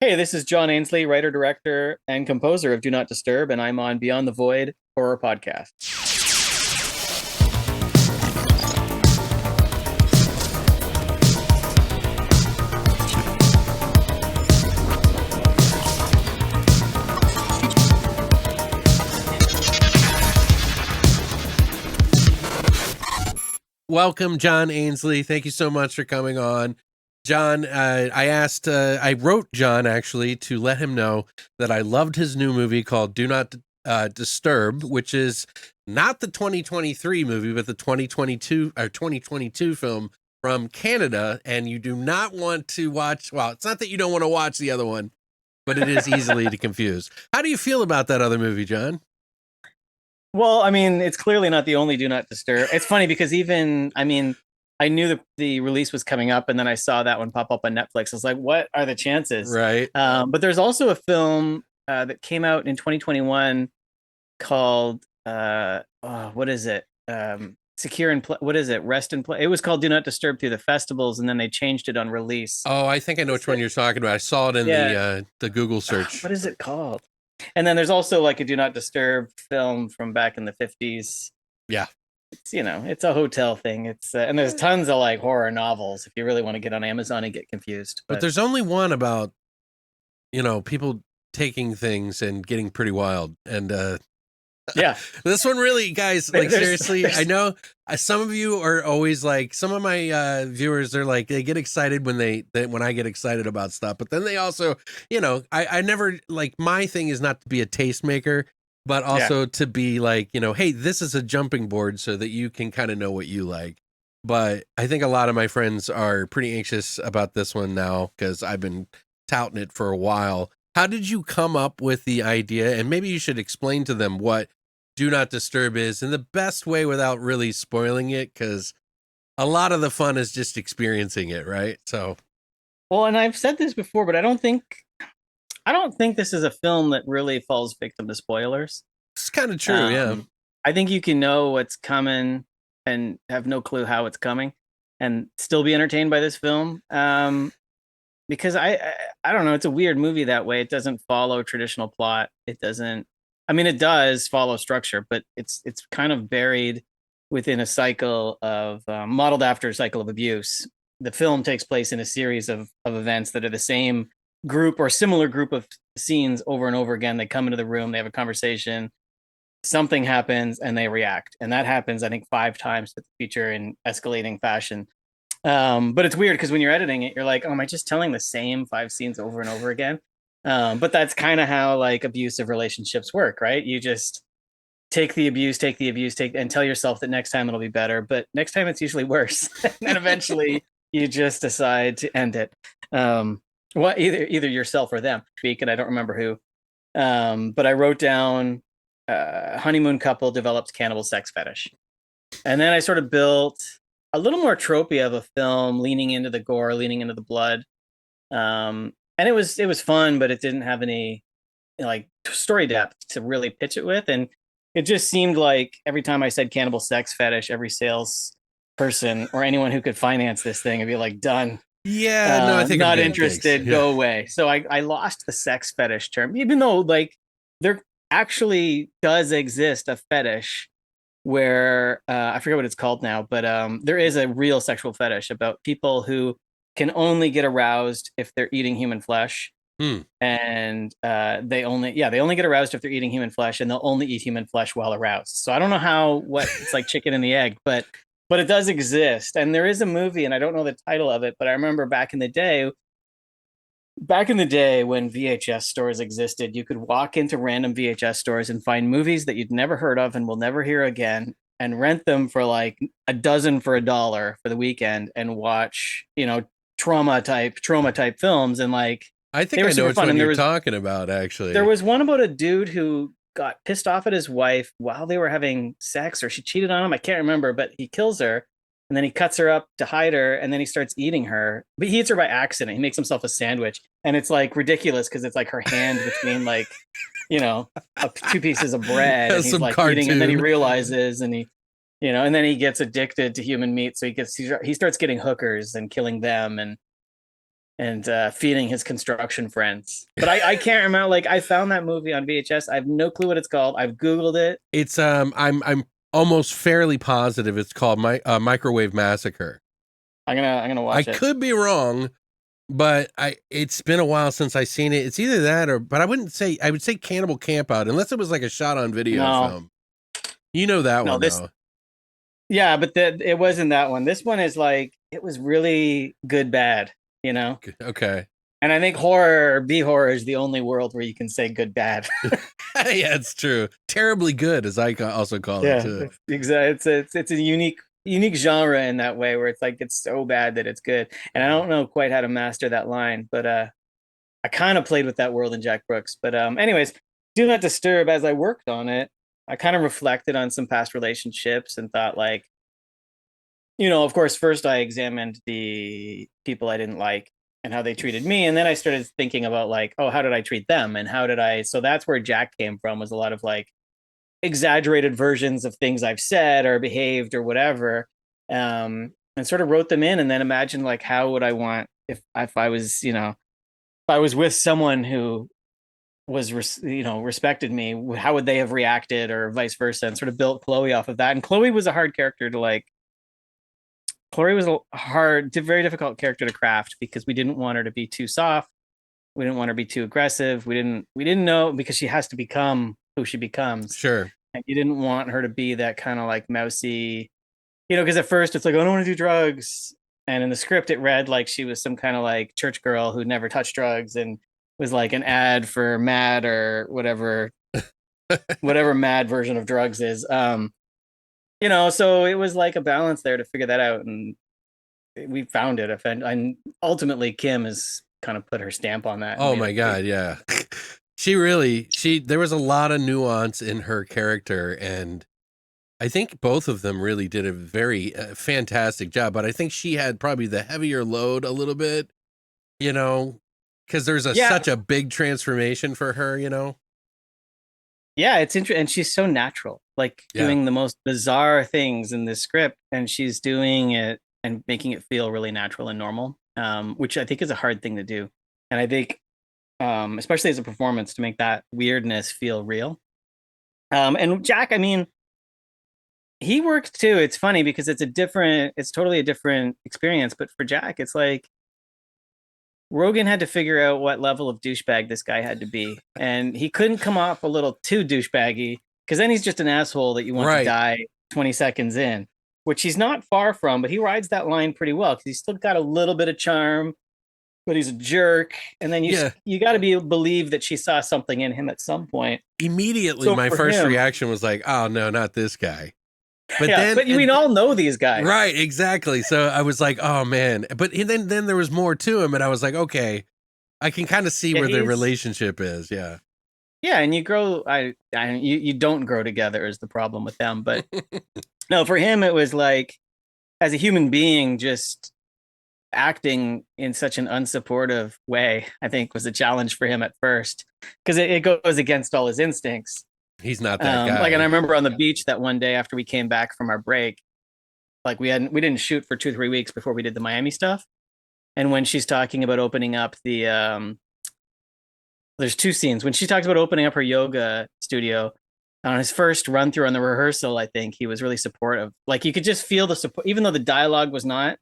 Hey, this is John Ainslie, writer, director, and composer of Do Not Disturb, and I'm on Beyond the Void Horror Podcast. Welcome, John Ainslie. Thank you so much for coming on. John, I wrote John actually to let him know that I loved his new movie called Do Not Disturb, which is not the 2023 movie, but the 2022 film from Canada. And you do not want to watch. Well, it's not that you don't want to watch the other one, but it is easily to confuse. How do you feel about that other movie, John? Well, I mean, it's clearly not the only Do Not Disturb. It's funny because I knew the release was coming up, and then I saw that one pop up on Netflix. I was like, what are the chances? Right. But there's also a film that came out in 2021 called what is it? Secure and what is it? Rest and Play. It was called Do Not Disturb through the festivals, and then they changed it on release. Oh, I think I know which one you're talking about. I saw it in the Google search. What is it called? And then there's also like a Do Not Disturb film from back in the 50s. Yeah. It's, it's a hotel thing. It's and there's tons of like horror novels if you really want to get on Amazon and get confused. But there's only one about, people taking things and getting pretty wild. And yeah, this one really, guys, like seriously, I know some of you are always like, some of my viewers are like, they get excited when when I get excited about stuff, but then they also, I never, like, my thing is not to be a tastemaker, but also to be like, hey, this is a jumping board so that you can kind of know what you like. But I think a lot of my friends are pretty anxious about this one now because I've been touting it for a while. How did you come up with the idea? And maybe you should explain to them what Do Not Disturb is in the best way without really spoiling it, because a lot of the fun is just experiencing it, right? So, well, and I've said this before, but I don't think this is a film that really falls victim to spoilers. It's kind of true, yeah. I think you can know what's coming and have no clue how it's coming and still be entertained by this film. Because I don't know, it's a weird movie that way. It doesn't follow traditional plot. It doesn't. I mean, it does follow structure, but it's kind of buried within a cycle of modeled after a cycle of abuse. The film takes place in a series of events that are the same group or similar group of scenes over and over again. They come into the room, they have a conversation, something happens, and they react. And that happens, I think, 5 times to the feature in escalating fashion. But it's weird because when you're editing it, you're like, oh, am I just telling the same 5 scenes over and over again? But that's kind of how like abusive relationships work, right? You just take the abuse, and tell yourself that next time it'll be better. But next time it's usually worse. And then eventually you just decide to end it. Either yourself or them speak, and I don't remember who. But I wrote down honeymoon couple develops cannibal sex fetish. And then I sort of built a little more tropey of a film, leaning into the gore, leaning into the blood. And it was fun, but it didn't have any like story depth to really pitch it with. And it just seemed like every time I said cannibal sex fetish, every sales person or anyone who could finance this thing would be like, done. Yeah, no, I think not interested. Go away. So I lost the sex fetish term, even though like there actually does exist a fetish where I forget what it's called now, but there is a real sexual fetish about people who can only get aroused if they're eating human flesh. And they only get aroused if they're eating human flesh, and they'll only eat human flesh while aroused. So I don't know what it's like chicken and the egg, but it does exist. And there is a movie, and I don't know the title of it, but I remember back in the day when VHS stores existed, you could walk into random VHS stores and find movies that you'd never heard of and will never hear again, and rent them for like a dozen for $1 for the weekend and watch, trauma type films. And like, I think I know which one you're talking about, actually. There was one about a dude who got pissed off at his wife while they were having sex, or she cheated on him. I can't remember, but he kills her. And then he cuts her up to hide her, and then he starts eating her. But he eats her by accident. He makes himself a sandwich, and it's like ridiculous because it's like her hand between like, 2 pieces of bread. And he's like eating, and then he realizes, and he, and then he gets addicted to human meat. So he starts getting hookers and killing them, and and feeding his construction friends. But I can't remember. Like I found that movie on VHS. I have no clue what it's called. I've Googled it. It's I'm almost fairly positive it's called Microwave Massacre. I'm gonna I watch it. could be wrong, but it's been a while since I seen it. It's either that or, but I would say Cannibal Campout, unless it was like a shot on video No, film. You know that no, one this though. yeah, but it wasn't that one. This one is like it was really good bad, you know. Okay. And I think horror, B horror, is the only world where you can say good bad. Yeah, it's true. Terribly good, as also call it Yeah, too. exactly. It's a unique genre in that way where it's like it's so bad that it's good. And I don't know quite how to master that line, but I kind of played with that world in Jack Brooks. But anyways, Do Not Disturb. As I worked on it, I kind of reflected on some past relationships and thought like, of course, first I examined the people I didn't like and how they treated me, and then I started thinking about like, oh, how did I treat them, and how did I? So that's where Jack came from, was a lot of like exaggerated versions of things I've said or behaved or whatever, and sort of wrote them in, and then imagined like how would I want if I was if I was with someone who was respected me, how would they have reacted or vice versa, and sort of built Chloe off of that. And Chloe was a hard character to like. Chloe was a very difficult character to craft because we didn't want her to be too soft. We didn't want her to be too aggressive. We didn't know because she has to become who she becomes. Sure. And you didn't want her to be that kind of like mousy, because at first it's like, I don't want to do drugs. And in the script, it read like she was some kind of like church girl who never touched drugs and was like an ad for Mad or whatever Mad version of drugs is. So it was like a balance there to figure that out. And we found it. And ultimately, Kim has kind of put her stamp on that. Oh my God. Yeah. There was a lot of nuance in her character, and I think both of them really did a very fantastic job, but I think she had probably the heavier load a little bit, because there's Yeah. such a big transformation for her, Yeah, it's interesting. And she's so natural, like doing the most bizarre things in this script. And she's doing it and making it feel really natural and normal, which I think is a hard thing to do. And I think, especially as a performance, to make that weirdness feel real. And Jack, I mean, he worked too. It's funny because it's totally a different experience. But for Jack, it's like Rogan had to figure out what level of douchebag this guy had to be. And he couldn't come off a little too douchebaggy because then he's just an asshole that you want to die 20 seconds in, which he's not far from, but he rides that line pretty well because he's still got a little bit of charm, but he's a jerk. And then you got to believe that she saw something in him at some point. Immediately, my first reaction was like, oh no, not this guy. But we all know these guys. Right, exactly. So I was like, oh man. But then there was more to him, and I was like, okay, I can kind of see where their relationship is. Yeah. Yeah, and you grow you don't grow together is the problem with them. But no, for him it was like, as a human being, just acting in such an unsupportive way, I think was a challenge for him at first. Because it goes against all his instincts. He's not that guy. Like, and I remember on the beach that one day after we came back from our break, like we didn't shoot for 2-3 weeks before we did the Miami stuff. And when she's talking about opening up there's two scenes when she talks about opening up her yoga studio. On his first run through on the rehearsal, I think he was really supportive. Like you could just feel the support, even though the dialogue was not.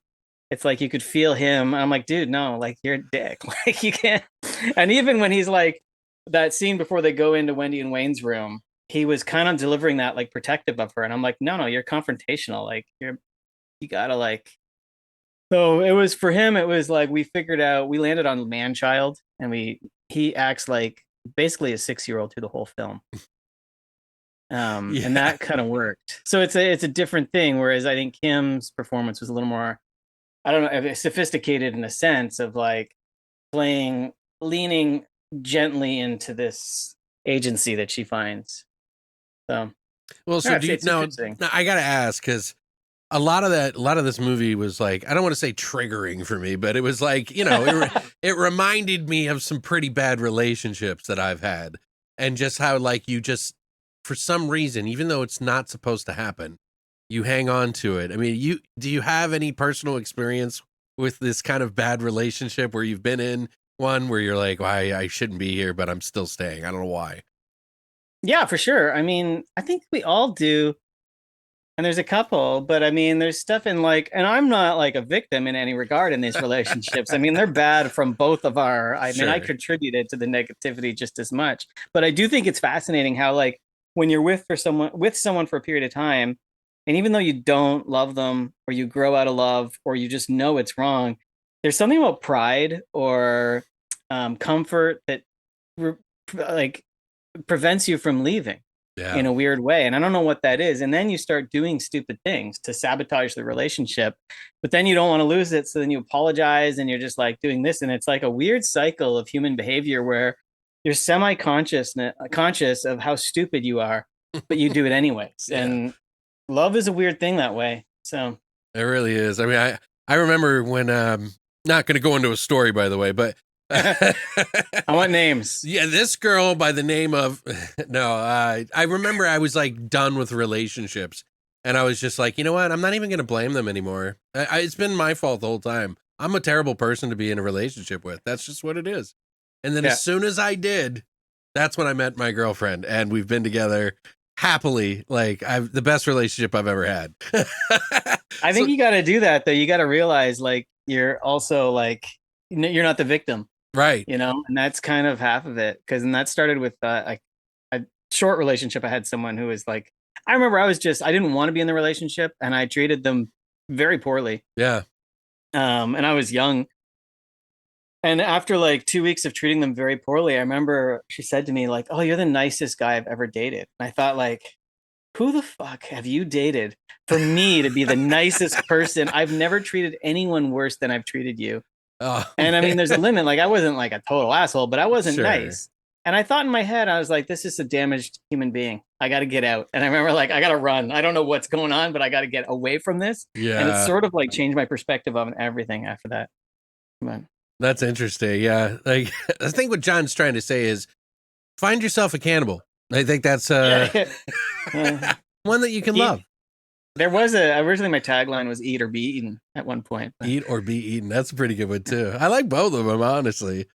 It's like you could feel him. I'm like, dude, no, like you're a dick. Like you can't. And even when he's like, that scene before they go into Wendy and Wayne's room, he was kind of delivering that like protective of her. And I'm like, no, you're confrontational. Like you gotta like. So it was for him. It was like we landed on man-child, and he acts like basically a 6-year-old through the whole film. And that kind of worked. So it's a different thing. Whereas I think Kim's performance was a little more, I don't know, sophisticated in a sense of like leaning gently into this agency that she finds. So, well, so do you now? I gotta ask, because a lot of this movie was like, I don't want to say triggering for me, but it was like, it reminded me of some pretty bad relationships that I've had, and just how like you just, for some reason, even though it's not supposed to happen, you hang on to it. I mean, do you have any personal experience with this kind of bad relationship where you've been in one where you're like, well, I shouldn't be here, but I'm still staying. I don't know why. Yeah, for sure. I mean, I think we all do. And there's a couple, but I mean, there's stuff in like, and I'm not like a victim in any regard in these relationships. I mean, they're bad from both of our, I mean, I Sure. contributed to the negativity just as much. But I do think it's fascinating how like when you're with someone for a period of time, and even though you don't love them or you grow out of love or you just know it's wrong, there's something about pride or comfort that re- like prevents you from leaving Yeah. in a weird way. And I don't know what that is. And then you start doing stupid things to sabotage the relationship, but then you don't want to lose it. So then you apologize and you're just like doing this. And it's like a weird cycle of human behavior where you're conscious of how stupid you are, but you do it anyways. Yeah. And love is a weird thing that way. So It really is. I mean, I remember when not going to go into a story, by the way, but I want names. yeah, this girl by the name of no, I remember I was like done with relationships, and I was just like, you know what? I'm not even going to blame them anymore. It's been my fault the whole time. I'm a terrible person to be in a relationship with. That's just what it is. And then Yeah. as soon as I did, that's when I met my girlfriend, and we've been together happily. Like I've the best relationship I've ever had. I So think you got to do that though. You got to realize like you're also like, you're not the victim, right. and that's kind of half of it. Cause and that started with a short relationship. I had someone who was like, I remember I didn't want to be in the relationship and I treated them very poorly. Yeah. And I was young. And after like 2 weeks of treating them very poorly, I remember she said to me like, "Oh, you're the nicest guy I've ever dated." And I thought like, who the fuck have you dated for me to be the nicest person? I've never treated anyone worse than I've treated you. Oh And I man. mean, there's a limit. Like I wasn't like a total asshole, but I wasn't Sure. nice. And I thought in my head, I was like, this is a damaged human being. I got to get out. And I remember like, I got to run. I don't know what's going on, but I got to get away from this. And it's Yeah. sort of like changed my perspective on everything after that. But That's interesting. Yeah. Like I think what John's trying to say is find yourself a cannibal. I think that's yeah. uh, one that you can eat, love. originally my tagline was eat or be eaten at one point. But Eat or be eaten. That's a pretty good one too. I like both of them, honestly.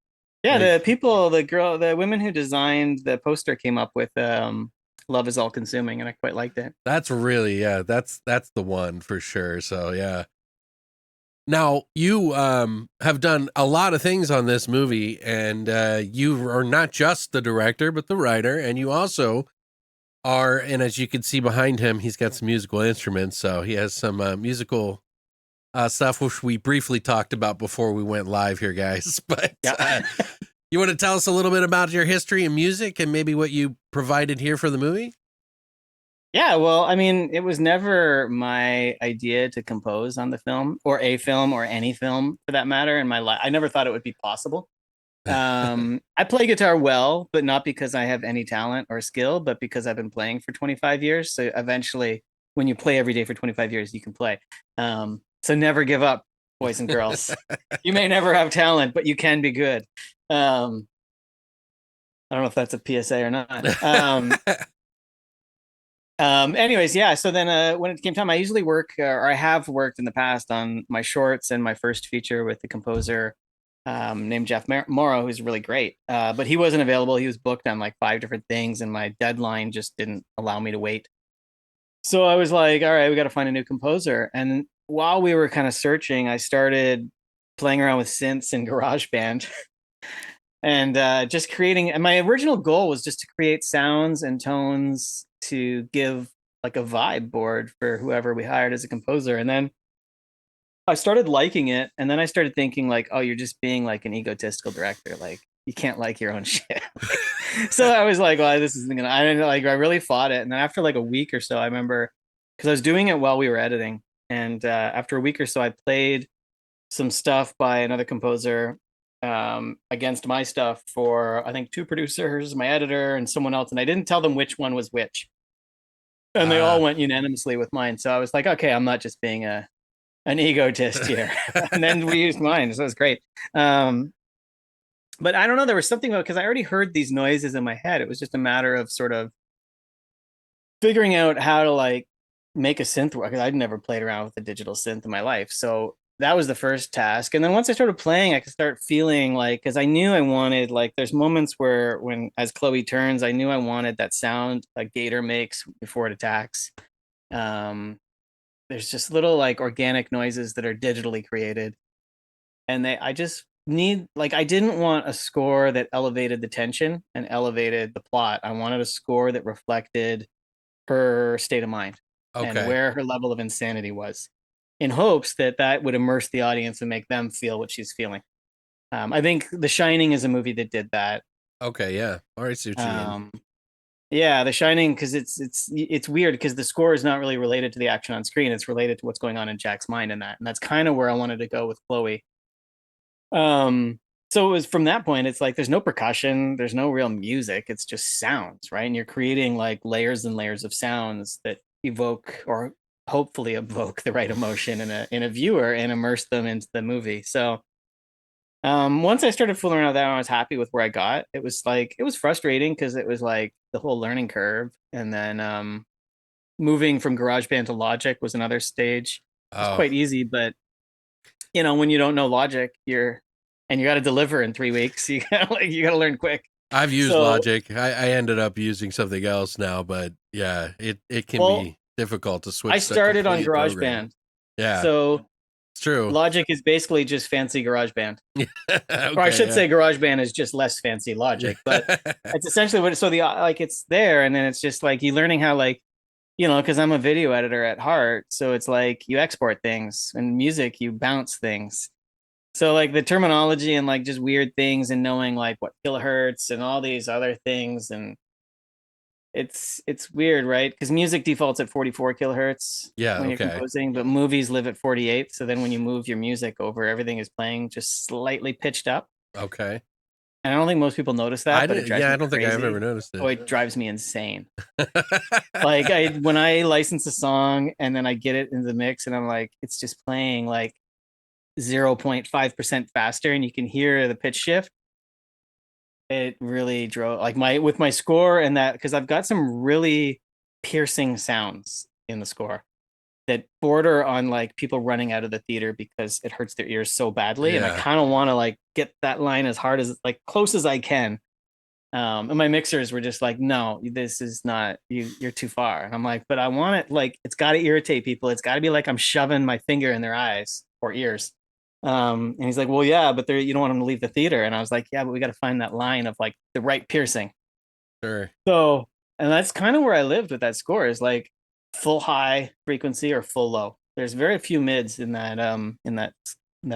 yeah, Like the women who designed the poster came up with love is all consuming, and I quite liked it. that's really, yeah, that's the one for sure. So yeah. Now you have done a lot of things on this movie, and you are not just the director, but the writer, and you also are, and as you can see behind him, he's got some musical instruments. So he has some musical stuff, which we briefly talked about before we went live here, guys. But Yeah. you want to tell us a little bit about your history in music and maybe what you provided here for the movie? Yeah, well, I mean, it was never my idea to compose on the film or a film or any film for that matter in my life. I never thought it would be possible. I play guitar well, but not because I have any talent or skill, but because I've been playing for 25 years. So eventually, when you play every day for 25 years, you can play. So never give up, boys and girls. You may never have talent, but you can be good. I don't know if that's a PSA or not. Anyways, yeah. So then, when it came time, I usually work, or I have worked in the past on my shorts and my first feature with the composer named Jeff Morrow, who's really great. But he wasn't available. He was booked on like 5 different things, and my deadline just didn't allow me to wait. So I was like, all right, we got to find a new composer. And while we were kind of searching, I started playing around with synths and GarageBand and just creating. And my original goal was just to create sounds and tones to give like a vibe board for whoever we hired as a composer. And then I started liking it, and then I started thinking like, oh, you're just being like an egotistical director. Like you can't like your own shit. So I was like, well, this isn't gonna. I didn't like. I really fought it, and then after like a week or so, I remember because I was doing it while we were editing, and after a week or so, I played some stuff by another composer against my stuff for I think two producers, my editor, and someone else, and I didn't tell them which one was which, and they all Ah, went unanimously with mine. So I was like, okay, I'm not just being an egotist here. And then we used mine, so it was great. But I don't know, there was something about because I already heard these noises in my head. It was just a matter of sort of figuring out how to like make a synth work. I'd never played around with a digital synth in my life. So that was the first task. And then once I started playing, I could start feeling like, because I knew I wanted, like, there's moments where when as Chloe turns, I knew I wanted that sound a gator makes before it attacks. Um, there's just little like organic noises that are digitally created. And I just need, like, I didn't want a score that elevated the tension and elevated the plot. I wanted a score that reflected her state of mind and Okay. where her level of insanity was, in hopes that that would immerse the audience and make them feel what she's feeling. I think The Shining is a movie that did that. Okay. Yeah. All right. See what you mean. Um, yeah, The Shining, because it's weird because the score is not really related to the action on screen. It's related to what's going on in Jack's mind in that, and that's kind of where I wanted to go with Chloe. Um, so it was from that point, it's like there's no percussion, there's no real music, it's just sounds, right? And you're creating like layers and layers of sounds that evoke or hopefully evoke the right emotion in a viewer and immerse them into the movie. So once I started fooling around with that, I was happy with where I got. It was like it was frustrating because it was like the whole learning curve. And then moving from GarageBand to Logic was another stage. It was Oh, quite easy, but you know, when you don't know Logic, you're and you got to deliver in 3 weeks. You got like you got to learn quick. I've used So, Logic. I ended up using something else now, but yeah, it can well, be difficult to I switch the started on complete program. GarageBand. Yeah, So it's true. Logic is basically just fancy GarageBand, or I Okay, should yeah. say GarageBand is just less fancy Yeah. Logic. But it's essentially what. So the like it's there, and then it's just like you learning how like you know because I'm a video editor at heart, so it's like you export things and music, you bounce things. So like the terminology and like just weird things and knowing like what kilohertz and all these other things and it's weird, right? Because music defaults at 44 kilohertz Yeah, when you're okay. composing, but movies live at 48. So then when you move your music over, everything is playing just slightly pitched up. Okay. And I don't think most people notice I that, but it didn't drives yeah, I me don't think I've ever crazy. noticed Oh, it. it drives me insane. Like I when I license a song and then I get it in the mix and I'm like, it's just playing like 0.5% faster and you can hear the pitch shift. It really drove like my with my score and that because I've got some really piercing sounds in the score that border on like people running out of the theater because it hurts their ears so badly and I Yeah, kind of want to like get that line as hard as like close as I can. And my mixers were just like, no, this is not you're too far. And I'm like, but I want it like it's got to irritate people. It's got to be like I'm shoving my finger in their eyes or ears. And he's like, well, yeah, but you don't want them to leave the theater. And I was like, yeah, but we got to find that line of like the right piercing. sure. So, and that's kind of where I lived with that score is like full high frequency or full low. There's very few mids in that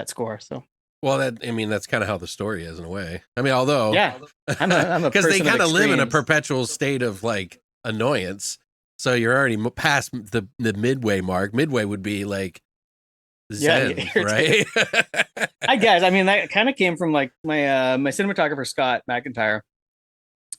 score. So Well, I mean, that's kind of how the story is in a way. I mean, although, yeah, I'm a because they person of kind of live in a extremes. perpetual state of like annoyance. So you're already past the midway mark. Midway would be like Yeah, to get Zen, irritated. right? I guess. I mean, that kind of came from like my cinematographer Scott McIntyre.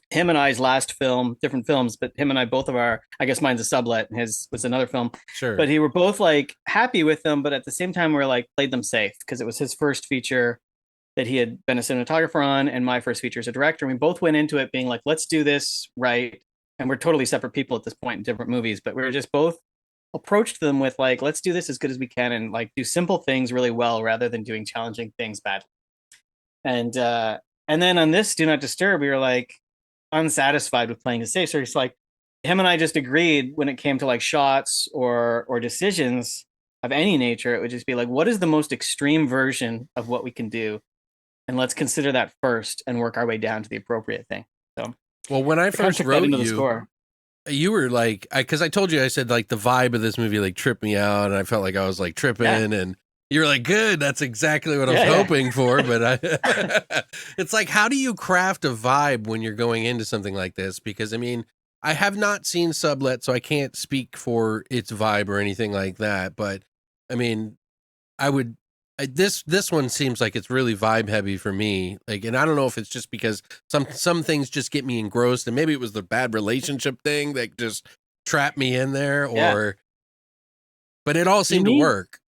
Him and I's last film, different films, but him and I both of our. I guess mine's a sublet, and his was another film. Sure. But he were both like happy with them, but at the same time, we are like played them safe because it was his first feature that he had been a cinematographer on, and my first feature as a director. And we both went into it being like, let's do this right. And we're totally separate people at this point in different movies, but we were just both approached them with like, let's do this as good as we can and like do simple things really well rather than doing challenging things badly. And then on this Do Not Disturb, we were like unsatisfied with playing it safe. So it's like him and I just agreed when it came to like shots or decisions of any nature, it would just be like, what is the most extreme version of what we can do? And let's consider that first and work our way down to the appropriate thing. So Well, when I I kind of first took that wrote into the you, score. you were like, because I told you, I said like the vibe of this movie like tripped me out, and I felt like I was like tripping, Yeah. and you were like, good, that's exactly what I was Yeah. hoping for. But it's like, how do you craft a vibe when you're going into something like this? Because I mean, I have not seen Sublet, so I can't speak for its vibe or anything like that. But I mean, I would. This one seems like it's really vibe heavy for me. Like, and I don't know if it's just because some things just get me engrossed, and maybe it was the bad relationship thing that just trapped me in there, Yeah. or. But it all You seemed to need work.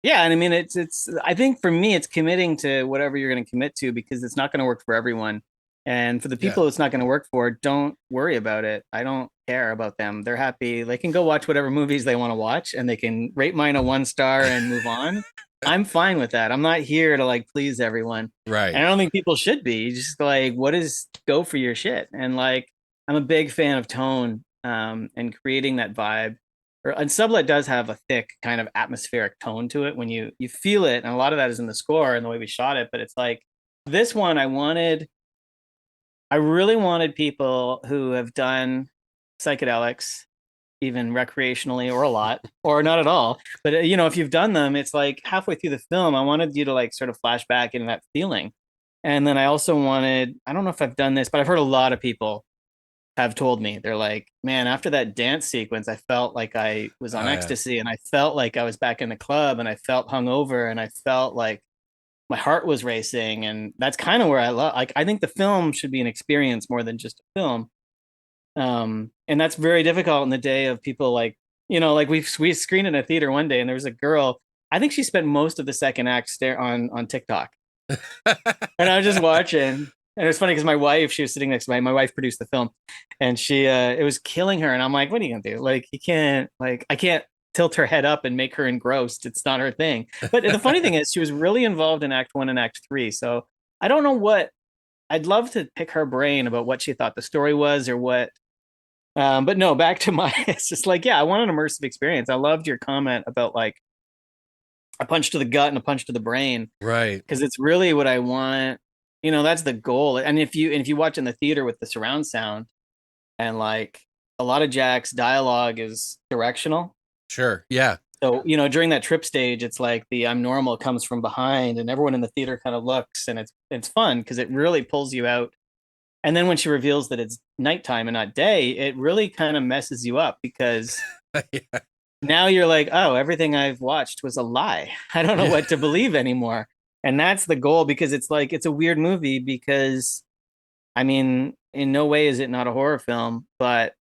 Yeah, and I mean it's I think for me it's committing to whatever you're going to commit to because it's not going to work for everyone. And for the Yeah. people it's not going to work for, don't worry about it. I don't care about them. They're happy. They can go watch whatever movies they want to watch and they can rate mine a 1 star and move on. I'm fine with that. I'm not here to like please everyone. And Right. I don't think people should be. Just like what is go for your shit. And like I'm a big fan of tone and creating that vibe. And Sublet does have a thick kind of atmospheric tone to it when you feel it, and a lot of that is in the score and the way we shot it. But it's like this one, I really wanted people who have done psychedelics, even recreationally or a lot, or not at all. But if you've done them, it's like halfway through the film, I wanted you to like sort of flash back into that feeling. And then I also wanted, I don't know if I've done this, but I've heard a lot of people have told me, they're like, man, after that dance sequence, I felt like I was on Oh yeah. ecstasy, and I felt like I was back in the club, and I felt hungover, and I felt like my heart was racing. And that's kind of where I love, like, I think the film should be an experience more than just a film. And that's very difficult in the day of people like, like we screened in a theater one day, and there was a girl, I think she spent most of the second act stare on TikTok. And I was just watching. And it was funny because my wife, she was sitting next to my wife produced the film, and she it was killing her. And I'm like, what are you gonna do? Like, you can't, like, I can't tilt her head up and make her engrossed. It's not her thing. But the funny thing is she was really involved in act one and act three. So I don't know what, I'd love to pick her brain about what she thought the story was or what. But no, back to my, it's just like, yeah, I want an immersive experience. I loved your comment about like a punch to the gut and a punch to the brain, Right. because it's really what I want. That's the goal. And if you watch in the theater with the surround sound, and like a lot of Jack's dialogue is directional. Sure. Yeah. So, during that trip stage, it's like the I'm normal comes from behind, and everyone in the theater kind of looks, and it's fun because it really pulls you out. And then when she reveals that it's nighttime and not day, it really kind of messes you up, because Yeah. now you're like, oh, everything I've watched was a lie. I don't know Yeah. what to believe anymore. And that's the goal, because it's like, it's a weird movie because, I mean, in no way is it not a horror film, but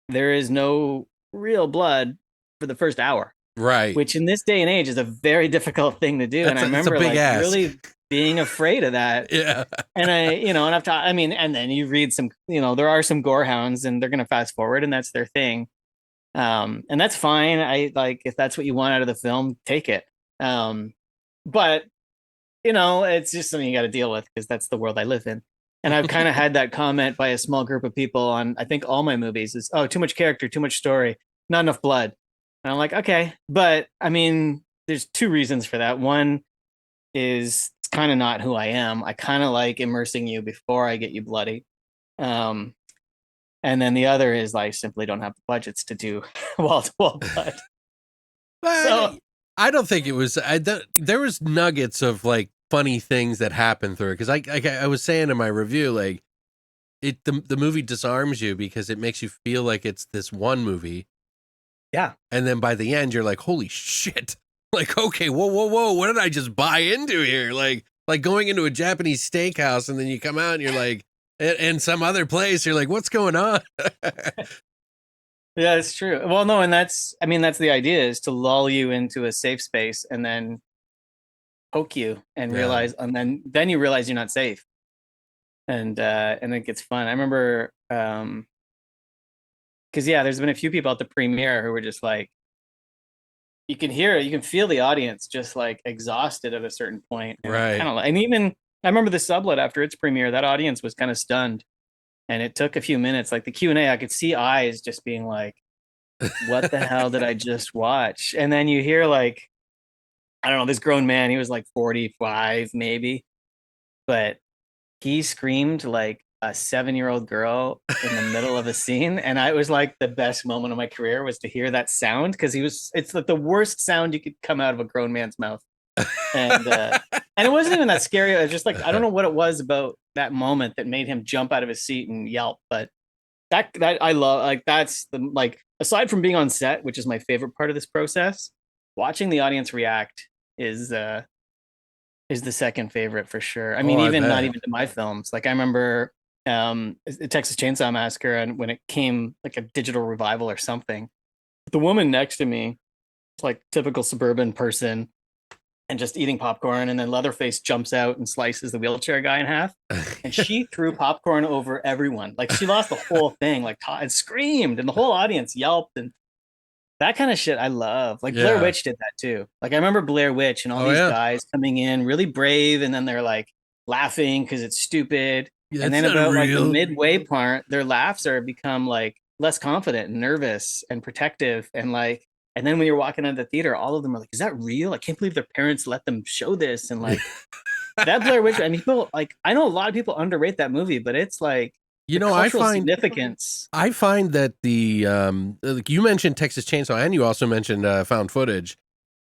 there is no real blood for the first hour, Right. which in this day and age is a very difficult thing to do. And I It's a remember big like ask. really being afraid of that. Yeah. And and I've taught, I mean, and then you read some, there are some gore hounds, and they're going to fast forward, and that's their thing. And that's fine. I like, if that's what you want out of the film, take it. But it's just something you got to deal with, because that's the world I live in. And I've kind of had that comment by a small group of people on, I think, all my movies is, oh, too much character, too much story, not enough blood. And I'm like, okay, but I mean, there's two reasons for that. One is it's kind of not who I am. I kind of like immersing you before I get you bloody. Um, and then the other is I simply don't have the budgets to do wall to wall blood. But So I don't think it was. There was nuggets of like funny things that happened through it, because I was saying in my review, like the movie disarms you because it makes you feel like it's this one movie, yeah, and then by the end you're like, holy shit! Like, okay, whoa, what did I just buy into here? Like going into a Japanese steakhouse, and then you come out and you're like, in some other place, you're like, what's going on? yeah, it's true. Well, no, and I mean, that's the idea, is to lull you into a safe space and then poke you and Yeah. realize, and then you realize you're not safe. And it gets fun. I remember, because yeah, there's been a few people at the premiere who were just like, you can hear it, you can feel the audience just like exhausted at a certain point. And it Right. kind of, and even I remember the Sublet after its premiere, that audience was kind of stunned. And it took a few minutes, like the Q&A, I could see eyes just being like, what the hell did I just watch? And then you hear like, I don't know, this grown man, he was like 45 maybe, but he screamed like a 7-year-old girl in the middle of a scene. And I was like, the best moment of my career was to hear that sound, because it's like the worst sound you could come out of a grown man's mouth. And and it wasn't even that scary. It was just like, I don't know what it was about that moment that made him jump out of his seat and yelp. But that I love, like, that's the, like, aside from being on set, which is my favorite part of this process, watching the audience react is is the second favorite for sure. I Oh, mean, I even not bet. even to my films. Like I remember the Texas Chainsaw Massacre, and when it came like a digital revival or something, the woman next to me, it's like typical suburban person, and just eating popcorn, and then Leatherface jumps out and slices the wheelchair guy in half, and she threw popcorn over everyone. Like she lost the whole thing, like and screamed, and the whole audience yelped. And That kind of shit I love. Like Blair Yeah. Witch did that too. Like I remember Blair Witch and all Oh these yeah. guys coming in really brave and then they're like laughing because it's stupid. And That's then not about like the real. midway part, their laughs are become like less confident and nervous and protective and like and then when you're walking out of the theater, all of them are like, is that real? I can't believe their parents let them show this. And like that Blair Witch, I mean, people like I know a lot of people underrate that movie, but it's like You the know, cultural significance. I find that the like you mentioned Texas Chainsaw and you also mentioned found footage,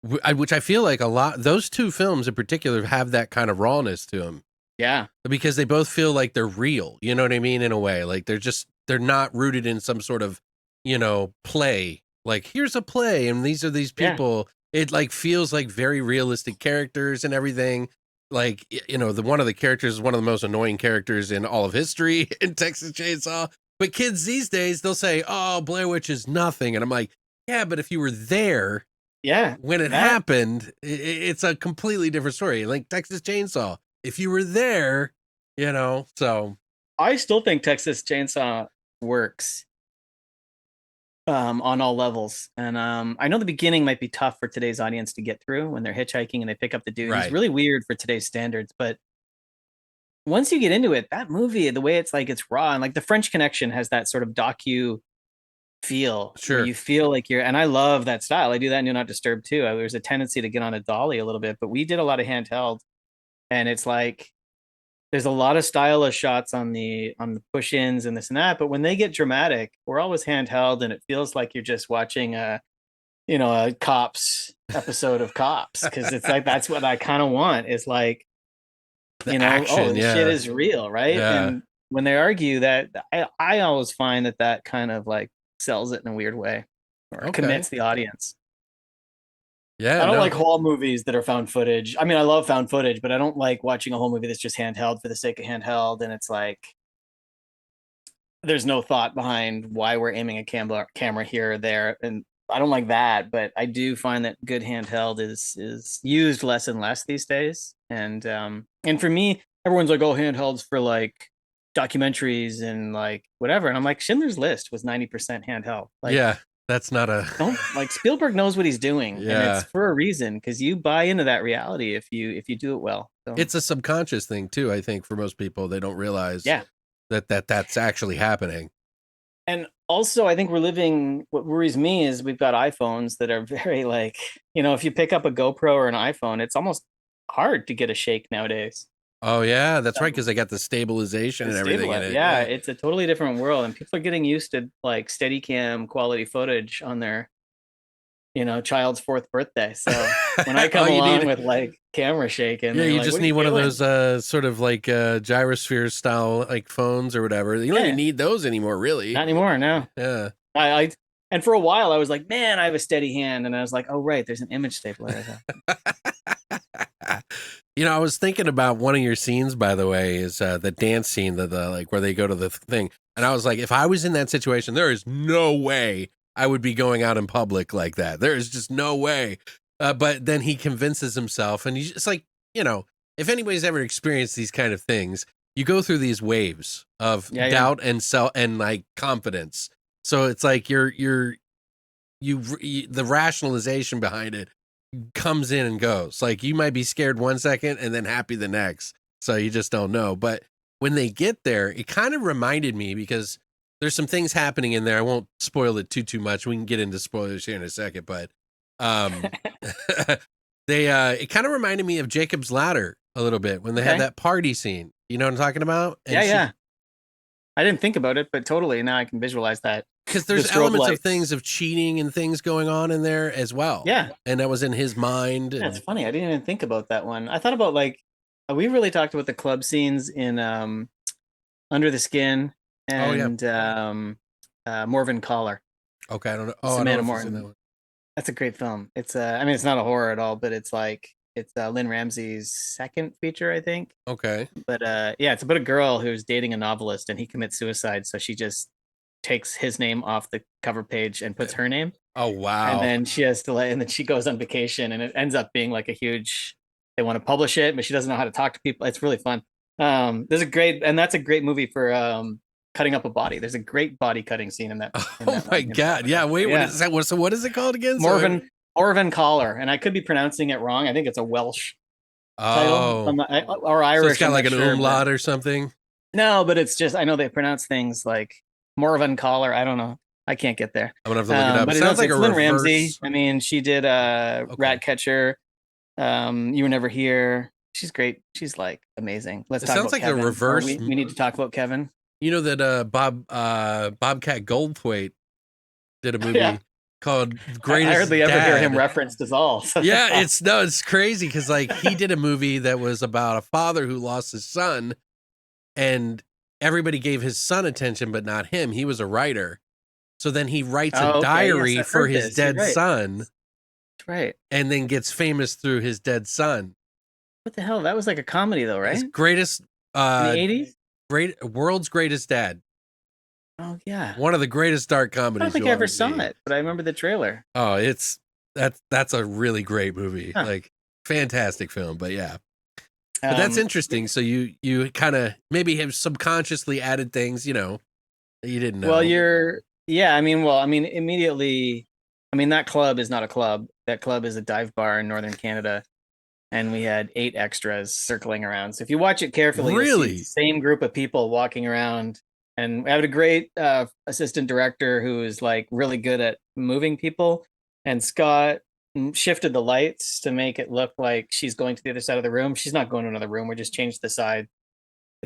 which I feel like a lot those two films in particular have that kind of rawness to them Yeah. because they both feel like they're real. You know what I mean? In a way, like they're not rooted in some sort of play. Like here's a play and these are these Yeah. people. It like feels like very realistic characters and everything. Like the one of the characters is one of the most annoying characters in all of history in Texas Chainsaw. But kids these days they'll say, "Oh, Blair Witch is nothing," and I'm like, "Yeah, but if you were there Yeah. when it That happened, it's a completely different story." Like Texas Chainsaw, if you were there, so I still think Texas Chainsaw works on all levels. And I know the beginning might be tough for today's audience to get through when they're hitchhiking and they pick up the dude. He's right, really weird for today's standards, but once you get into it, that movie, the way it's like it's raw and like the French Connection has that sort of docu feel where sure, you feel like you're and I love that style. I do that in Do Not Disturb too. There's a tendency to get on a dolly a little bit, but we did a lot of handheld and it's like there's a lot of stylish shots on the push-ins and this and that, but when they get dramatic, we're always handheld and it feels like you're just watching a cops episode of Cops because it's like that's what I kind of want is like, the oh, action, this shit yeah, is real, right? yeah, And when they argue that, I always find that kind of like sells it in a weird way or okay, commits the audience. yeah, I don't no, like whole movies that are found footage. I mean, I love found footage, but I don't like watching a whole movie that's just handheld for the sake of handheld. And it's like there's no thought behind why we're aiming a camera here or there. And I don't like that, but I do find that good handheld is used less and less these days. And for me, everyone's like, oh, handhelds for like documentaries and like whatever. And I'm like, Schindler's List was 90% handheld. Like yeah, that's not a, don't like Spielberg knows what he's doing and it's yeah. for a reason because you buy into that reality if you do it well. So It's a subconscious thing too. I think for most people, they don't realize yeah. that's actually happening. And also I think we're living what worries me is we've got iPhones that are very like, if you pick up a GoPro or an iPhone, it's almost hard to get a shake nowadays. Oh yeah, that's right. So Because they got the stabilization the and everything in stabilize, it. yeah, Yeah. it's a totally different world and people are getting used to like steady cam quality footage on their child's fourth birthday. So when I All come you along need, with like camera shaking, yeah, they're you like, just what are you need one of doing? those sort of like gyrosphere style like phones or whatever. You don't even Yeah, need those anymore, really. not anymore. No, Yeah. I and for a while I was like, man, I have a steady hand, and I was like, oh right, there's an image stabilizer. I was thinking about one of your scenes, by the way, is the dance scene, the like where they go to the thing, and I was like, if I was in that situation, there is no way I would be going out in public like that. There is just no way. But then he convinces himself, and he's just like, if anybody's ever experienced these kind of things, you go through these waves of Yeah, yeah. doubt and self and like confidence. So it's like the rationalization behind it comes in and goes. Like you might be scared 1 second and then happy the next. So you just don't know. But when they get there, it kind of reminded me because there's some things happening in there. I won't spoil it too much. We can get into spoilers here in a second, but um they it kind of reminded me of Jacob's Ladder a little bit when they had Okay. that party scene. You know what I'm talking about? Yeah, And she yeah. I didn't think about it, but totally now I can visualize that. because The there's strobe elements of lights. things of cheating and things going on in there as well. Yeah. And that was in his mind Yeah, it's and funny. I didn't even think about that one. I thought about like we really talked about the club scenes in Under the Skin oh yeah. and Morven Collar. Okay, I don't know. Oh, I don't know Samantha if I've seen that Morton. one. That's a great film. It's I mean it's not a horror at all, but it's Lynn Ramsey's second feature, I think. Okay. But yeah, it's about a girl who's dating a novelist and he commits suicide, so she just takes his name off the cover page and puts her name. Oh And wow. then she has to and then she goes on vacation and it ends up being like a huge they want to publish it, but she doesn't know how to talk to people. It's really fun. There's a great and that's a great movie for cutting up a body. There's a great body cutting scene in Oh that my like God. Yeah. Wait, what yeah. is that? What is it called again? Morven Collar, and I could be pronouncing it wrong. I think it's a Welsh title, Oh, or so it's Irish. got I'm like not an sure, but umlaut or something. no, but it's just I know they pronounce things like Morven Collar. I don't know. I can't get there. I'm gonna have to look it up. It But sounds like a it's Lynn Ramsey. reverse. I mean, she did Okay. Ratcatcher. You Were Never Here. She's great. She's like amazing. Let's It talk sounds about like the Kevin, or reverse. we need to talk about Kevin. You know that Bobcat Goldthwait did a Yeah, movie called I Greatest hardly ever hear him Dad. referenced as all. So that's Yeah, awesome. it's crazy because like he did a movie that was about a father who lost his son, and everybody gave his son attention, but not him. He was a writer, so then he writes a Oh, okay. Yes, diary I've for heard his this. You're dead right. son, That's right. and then gets famous through his dead son. What the hell? That was like a comedy though, His right? greatest, In the 80s? world's greatest dad. Oh yeah. One of the greatest dark I don't comedies think you'll I ever ever saw see. it, but I remember the trailer. Oh, that's a really great movie. Huh. Like fantastic film, but yeah. But that's Um, interesting. So you kind of maybe have subconsciously added things, that you didn't well, know. I mean, immediately, I mean, that club is not a club. That club is a dive bar in northern Canada, and we had 8 extras circling around. So if you watch it carefully, you'll see it's the Really? same group of people walking around. And we have a great assistant director who is like really good at moving people. And Scott shifted the lights to make it look like she's going to the other side of the room. She's not going to another room. We just changed the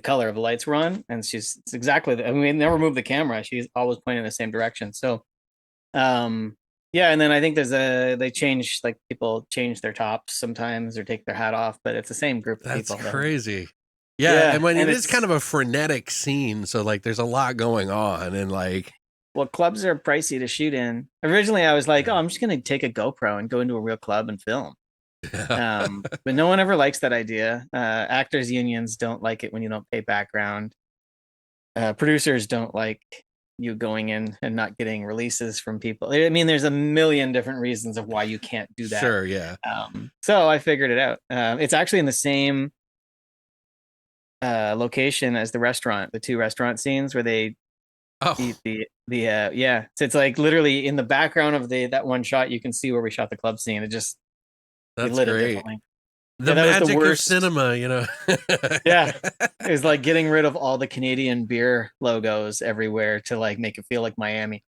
color of the lights were on, and it's exactly. I mean, we never moved the camera. She's always pointing in the same direction. So, um, yeah. And then I think they change, like people change their tops sometimes or take their hat off, but it's the same group of That's people. crazy. Yeah, and Yeah, when and it is it's kind of a frenetic scene, so like there's a lot going on and like well, clubs are pricey to shoot in. Originally, I was like, oh, I'm just gonna take a GoPro and go into a real club and film. But no one ever likes that idea. Actors unions don't like it when you don't pay background. Producers don't like you going in and not getting releases from people. I mean, there's a million different reasons of why you can't do that. sure, yeah. So I figured it out. It's actually in the same location as the restaurant, the two restaurant scenes where they Oh, eat the yeah. So it's like literally in the background of the that one shot, you can see where we shot the club scene. It just we that's lit it great. differently. The Yeah, that was the magic of worst. cinema. Yeah. It was like getting rid of all the Canadian beer logos everywhere to like make it feel like Miami.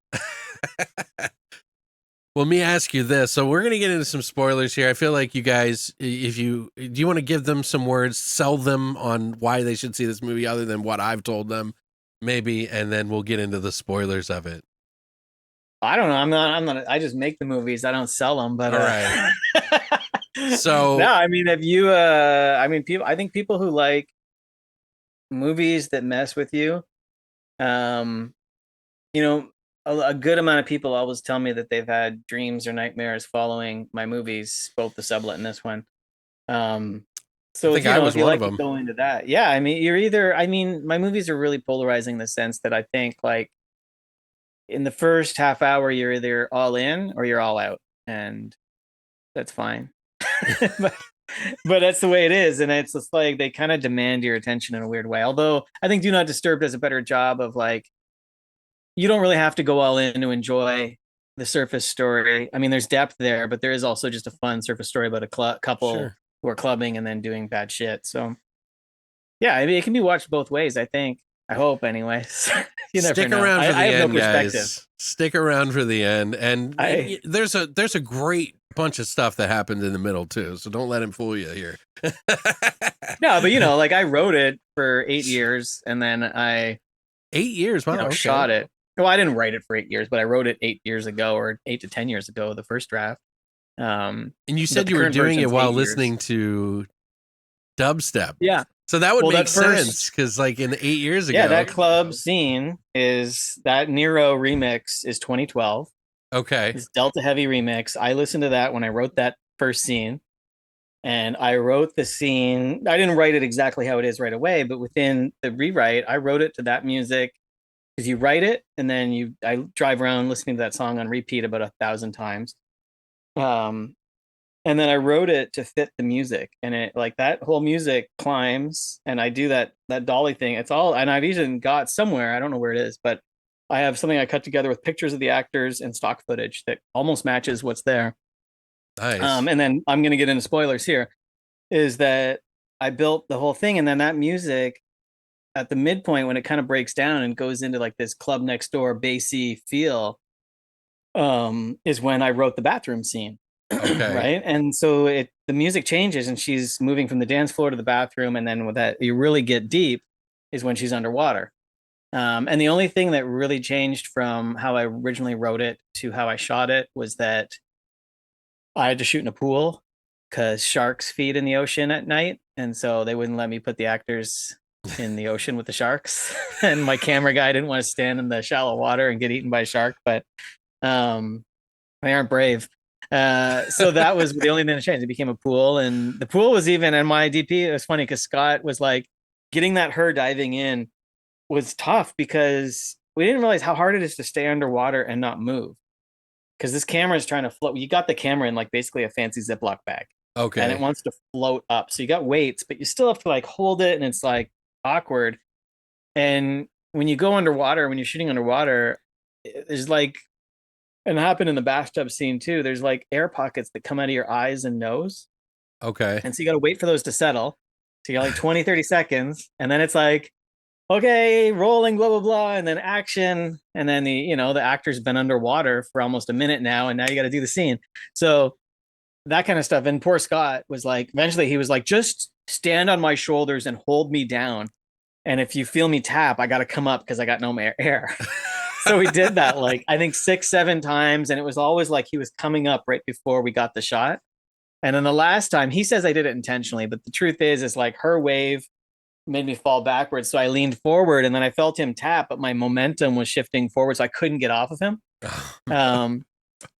Well, let me ask you this. So we're gonna get into some spoilers here. I feel like you guys, if you do, you want to give them some words, sell them on why they should see this movie, other than what I've told them, maybe, and then we'll get into the spoilers of it. I don't know. I'm not I just make the movies. I don't sell them, but All right. no, So I mean if you I mean people I think people who like movies that mess with you, um you know, a good amount of people always tell me that they've had dreams or nightmares following my movies, both the sublet and this one. Um, I so think if you I know, was if you one of like to them. go into that, yeah, I mean, you're either, I mean, my movies are really polarizing in the sense that I think like in the first half hour, you're either all in or you're all out, and that's fine. but, but that's the way it is, and it's just like they kind of demand your attention in a weird way. Although I think Do Not Disturb does a better job of like you don't really have to go all in to enjoy the surface story. I mean, there's depth there, but there is also just a fun surface story about a couple Sure. who are clubbing and then doing bad shit. So yeah, I mean, it can be watched both ways. I think. I hope, anyways. You never Stick know. around for I the have no end, perspective. guys. Stick around for the end, and I there's a great bunch of stuff that happens in the middle too. So don't let him fool you here. no, but like I wrote it for 8 years, and then I 8 years, wow, okay. shot it. Well, I didn't write it for 8 years, but I wrote it 8 years ago, or 8 to 10 years ago, the first draft. And you But said the you were current doing it version's while 8 years. listening to dubstep. Yeah. So that would Well, make that sense first because, like, in 8 years Yeah, ago, that club scene is that Nero remix is 2012. okay, It's Delta Heavy remix. I listened to that when I wrote that first scene, and I wrote the scene. I didn't write it exactly how it is right away, but within the rewrite, I wrote it to that music because you write it and then I drive around listening to that song on repeat about 1,000 times. Um, and then I wrote it to fit the music, and it like that whole music climbs, and I do that dolly thing. It's all, and I've even got somewhere, I don't know where it is, but I have something I cut together with pictures of the actors and stock footage that almost matches what's there. Nice. And then I'm going to get into spoilers here. Is that I built the whole thing, and then that music at the midpoint when it kind of breaks down and goes into like this club next door bassy feel, is when I wrote the bathroom scene. Okay. Right. And so the music changes and she's moving from the dance floor to the bathroom. And then with that, you really get deep is when she's underwater. And the only thing that really changed from how I originally wrote it to how I shot it was that I had to shoot in a pool because sharks feed in the ocean at night. And so they wouldn't let me put the actors in the ocean with the sharks. And my camera guy didn't want to stand in the shallow water and get eaten by a shark. But um, they aren't brave. So that was the only thing that changed. It became a pool, and the pool was even in my DP. It was funny because Scott was like, getting that her diving in was tough because we didn't realize how hard it is to stay underwater and not move. Because this camera is trying to float. You got the camera in like basically a fancy Ziploc bag, and it Okay. wants to float up. So you got weights, but you still have to like hold it, and it's like awkward. And when you go underwater, when you're shooting underwater, there's like, and it happened in the bathtub scene too. There's like air pockets that come out of your eyes and nose. Okay. And so you got to wait for those to settle. So you got like 20, 30 seconds. And then it's like, okay, rolling, blah, blah, blah. And then action. And then the actor's been underwater for almost a minute now. And now you got to do the scene. So that kind of stuff. And poor Scott was like, eventually he was like, just stand on my shoulders and hold me down. And if you feel me tap, I got to come up because I got no air. So we did that like I think 6, 7 times, and it was always like he was coming up right before we got the shot. And then the last time he says I did it intentionally, but the truth is like her wave made me fall backwards. So I leaned forward and then I felt him tap, but my momentum was shifting forward, so I couldn't get off of him. Um,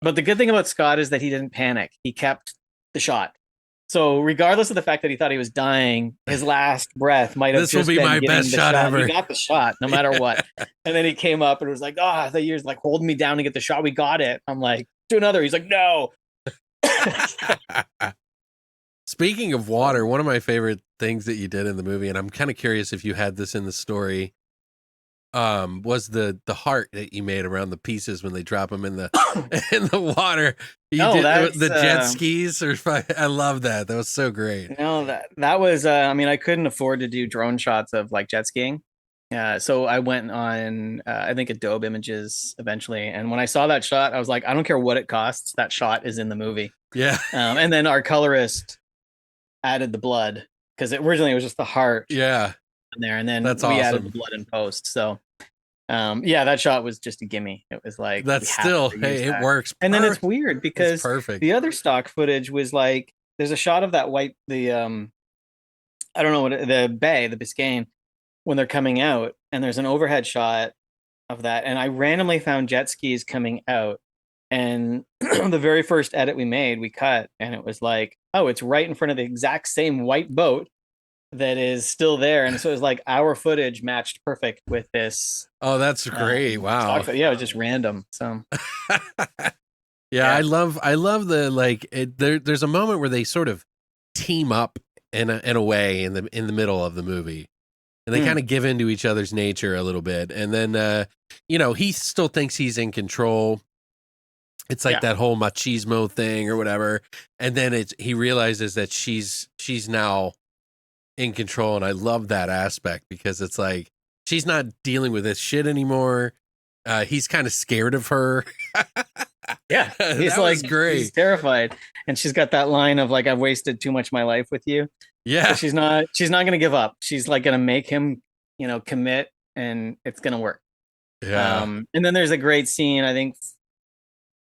but the good thing about Scott is that he didn't panic. He kept the shot. So regardless of the fact that he thought he was dying, his last breath might have This will just be been my best getting the shot shot. He ever. got the shot no matter what. Yeah. And then he came up and was like, "Oh, I thought you were like holding me down to get the shot. We got it." I'm like, "Do another." He's like, "No." Speaking of water, one of my favorite things that you did in the movie, and I'm kind of curious if you had this in the story, was the heart that you made around the pieces when they drop them in the in the water. You No, did that's the jet skis, or I love that. That was so great. that was I mean, I couldn't afford to do drone shots of like jet skiing. So I went on I think Adobe Images eventually, and when I saw that shot, I was like, I don't care what it costs, that shot is in the movie. Yeah. And then our colorist added the blood because originally it was just the heart Yeah. in there, and then That's we added the awesome. blood in post. So yeah, that shot was just a gimme. It was like we That's have still, to use hey, it that. works. And then it's weird It's because perfect. the other stock footage was like there's a shot of that white I don't know what the bay, the Biscayne, when they're coming out, and there's an overhead shot of that, and I randomly found jet skis coming out, and the very first edit we made, we cut, and it was like, oh, it's right in front of the exact same white boat that is still there, and so it was like our footage matched perfect with this. Oh, that's great. Wow. Yeah, it was just random. So Yeah, yeah. I love the like there's a moment where they sort of team up in a way in the middle of the movie. And they Mm, kind of give into each other's nature a little bit. And then he still thinks he's in control. It's like yeah. that whole machismo thing or whatever. And then he realizes that she's now in control, and I love that aspect because it's like she's not dealing with this shit anymore. He's kind of scared of her. Yeah. He's That was like, he's great. terrified. And she's got that line of like, I've wasted too much of my life with you. So Yeah. she's not gonna give up. She's like gonna make him, commit, and it's gonna work. Yeah. And then there's a great scene, I think,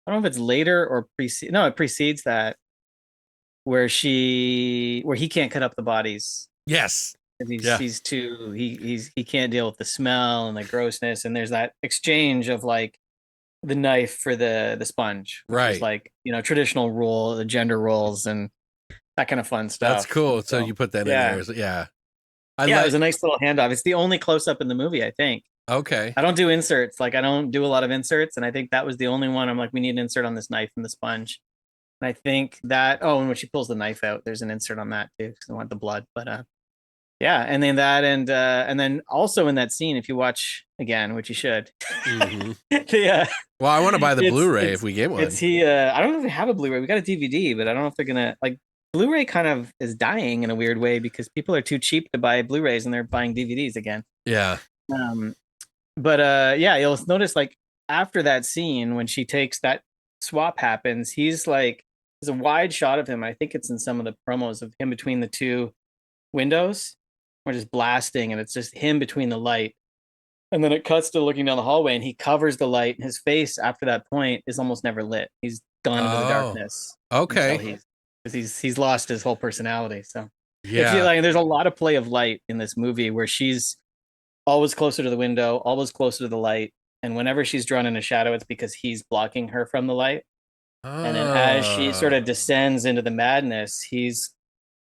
I don't know if it's later or no, it precedes that, where he can't cut up the bodies. Yes. 'Cause Yeah. he can't deal with the smell and the grossness. And there's that exchange of like the knife for the sponge, which is Right. like, traditional role, the gender roles and that kind of fun That's stuff. cool. So So you put that in yeah. there. Yeah. I Yeah, it was like a nice little handoff. It's the only close up in the movie, I think. okay. I don't do inserts. Like I don't do a lot of inserts, and I think that was the only one. I'm like, we need an insert on this knife and the sponge. And I think that, oh, and when she pulls the knife out, there's an insert on that too, because I want the blood. But yeah, and then that, and then also in that scene, if you watch again, which you should, Mm-hmm. the Well, I want to buy the it's Blu-ray if it's we get it's one. he. I don't know if we have a Blu-ray. We got a DVD, but I don't know if they're gonna like Blu-ray. Kind of is dying in a weird way because people are too cheap to buy Blu-rays and they're buying DVDs again. Yeah. Um, but yeah, you'll notice like after that scene when she takes that swap happens, he's like there's a wide shot of him. I think it's in some of the promos of him between the two windows, or just blasting, and it's just him between the light. And then it cuts to looking down the hallway, and he covers the light, and his face after that point is almost never lit. He's gone into the Oh, darkness until okay. he's lost his whole personality. So if you Yeah. like, there's a lot of play of light in this movie where she's always closer to the window, always closer to the light, and whenever she's drawn in a shadow, it's because he's blocking her from the light. And then as she sort Oh. of descends into the madness, he's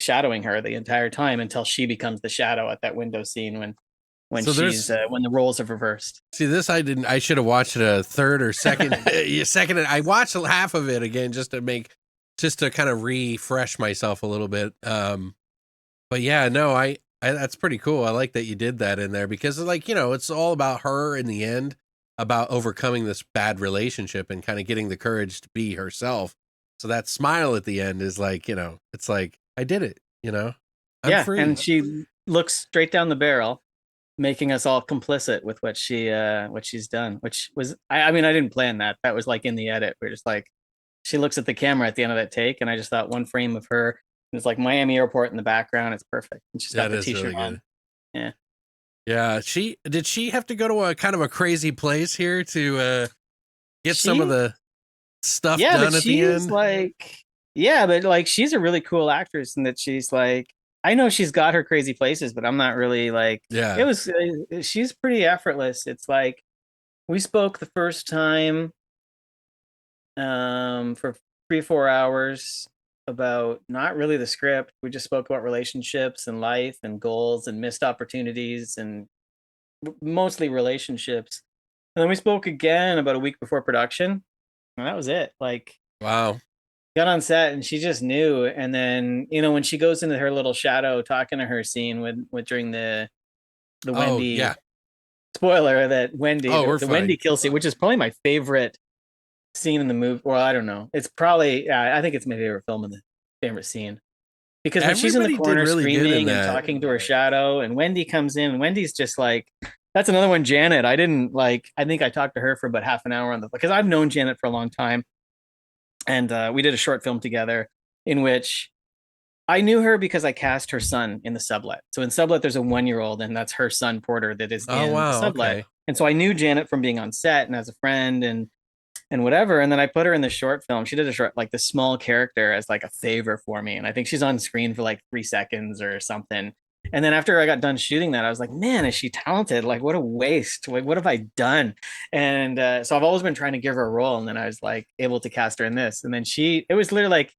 shadowing her the entire time until she becomes the shadow at that window scene when So she's there's when the roles have reversed. see this I didn't I should have watched it a third or second second. I watched half of it again just to kind of refresh myself a little bit. But yeah, no, I that's pretty cool. I like that you did that in there because like, you know, it's all about her in the end, about overcoming this bad relationship and kind of getting the courage to be herself. So that smile at the end is like, you know, it's like I did it, you know. I'm Yeah, free. and she looks straight down the barrel, making us all complicit with what she's done, which was I mean I didn't plan that. That was like in the edit. We're just like she looks at the camera at the end of that take, and I just thought one frame of her. It's like Miami Airport in the background. It's perfect. And she's got That the is t-shirt really on. good. Yeah. Yeah, she have to go to a kind of a crazy place here to get some of She the stuff Yeah, but done at the she's end? like, yeah, but like she's a really cool actress, and that she's like, I know she's got her crazy places, but I'm not really like, it Yeah. was, she's pretty effortless. It's like, we spoke the first time, for 3 or 4 hours about not really the script. We just spoke about relationships and life and goals and missed opportunities and mostly relationships. And then we spoke again about a week before production, and that was it. Like, Wow. got on set and she just knew. And then when she goes into her little shadow talking to her scene with during the Oh, Wendy yeah. spoiler, that Wendy Oh, the, we're the Wendy fine. kill scene, which is probably my favorite scene in the movie. Well, I don't know, it's probably, yeah, I think it's my favorite film and the favorite scene, because when she's in the Everybody did corner really good in screaming and that. talking to her shadow and Wendy comes in, and Wendy's just like, that's another one. Janet, I didn't like, I think I talked to her for about half an hour on the, because I've known Janet for a long time, and we did a short film together in which I knew her because I cast her son in the sublet. So in sublet, there's a 1 year old, and that's her son Porter that is Oh, in the wow. sublet. Okay. And so I knew Janet from being on set and as a friend and whatever. And then I put her in the short film. She did a short, like the small character as like a favor for me. And I think she's on screen for like 3 seconds or something. And then after I got done shooting that, I was like, man, is she talented? Like, what a waste. Like, what have I done? And so I've always been trying to give her a role. And then I was like able to cast her in this. And then it was literally like,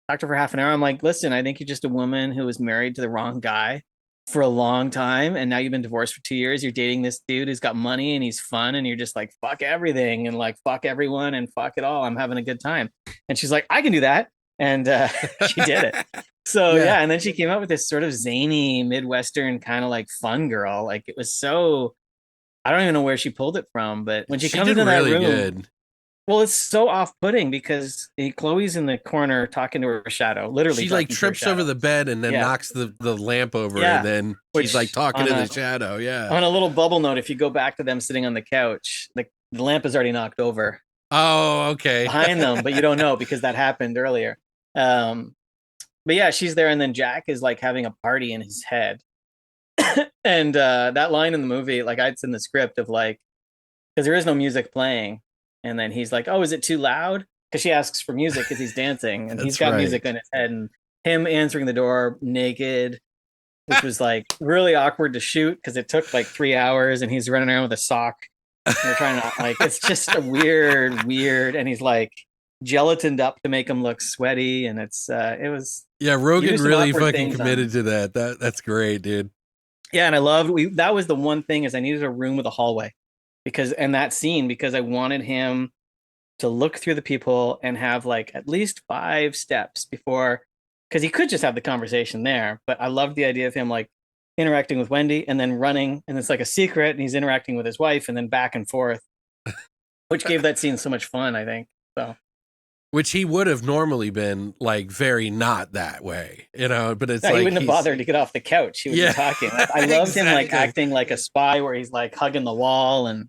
talked to her for half an hour. I'm like, listen, I think you're just a woman who was married to the wrong guy for a long time, and now you've been divorced for 2 years. You're dating this dude who's got money and he's fun, and you're just like, fuck everything and like fuck everyone and fuck it all. I'm having a good time. And she's like, I can do that. And she did it. So Yeah. yeah, and then she came up with this sort of zany Midwestern kind of like fun girl. Like, it was so, I don't even know where she pulled it from, but when she She comes did into that really room, good. well, it's so off-putting because Chloe's in the corner talking to her shadow, literally She like talking to her trips over shadow. the bed and then Yeah, knocks the lamp over and yeah. then she's like Which talking to the shadow. Yeah. on a little bubble note, if you go back to them sitting on the couch, the lamp is already knocked over Oh, okay. behind them, but you don't know because that happened earlier. Um, but yeah, she's there, and then Jack is like having a party in his head, and that line in the movie, like it's in the script of like, because there is no music playing, and then he's like, "Oh, is it too loud?" Because she asks for music because he's dancing, and he's That's got right. music in his head, and him answering the door naked, which was like really awkward to shoot because it took like 3 hours, and he's running around with a sock. And we're trying to like, it's just a weird, and he's like gelatined up to make him look sweaty, and it was, Yeah, you do Rogan some really awkward fucking things committed on. to that. That's great, dude. Yeah, and I loved that was the one thing, is I needed a room with a hallway, because and that scene, because I wanted him to look through the people and have like at least 5 steps before, because he could just have the conversation there. But I loved the idea of him like interacting with Wendy and then running, and it's like a secret, and he's interacting with his wife and then back and forth, which gave that scene so much fun, I think. So Which he would have normally been like very not that way, but it's no, he like wouldn't have bothered to get off the couch. He would be talking. Like, I loved him like acting like a spy where he's like hugging the wall and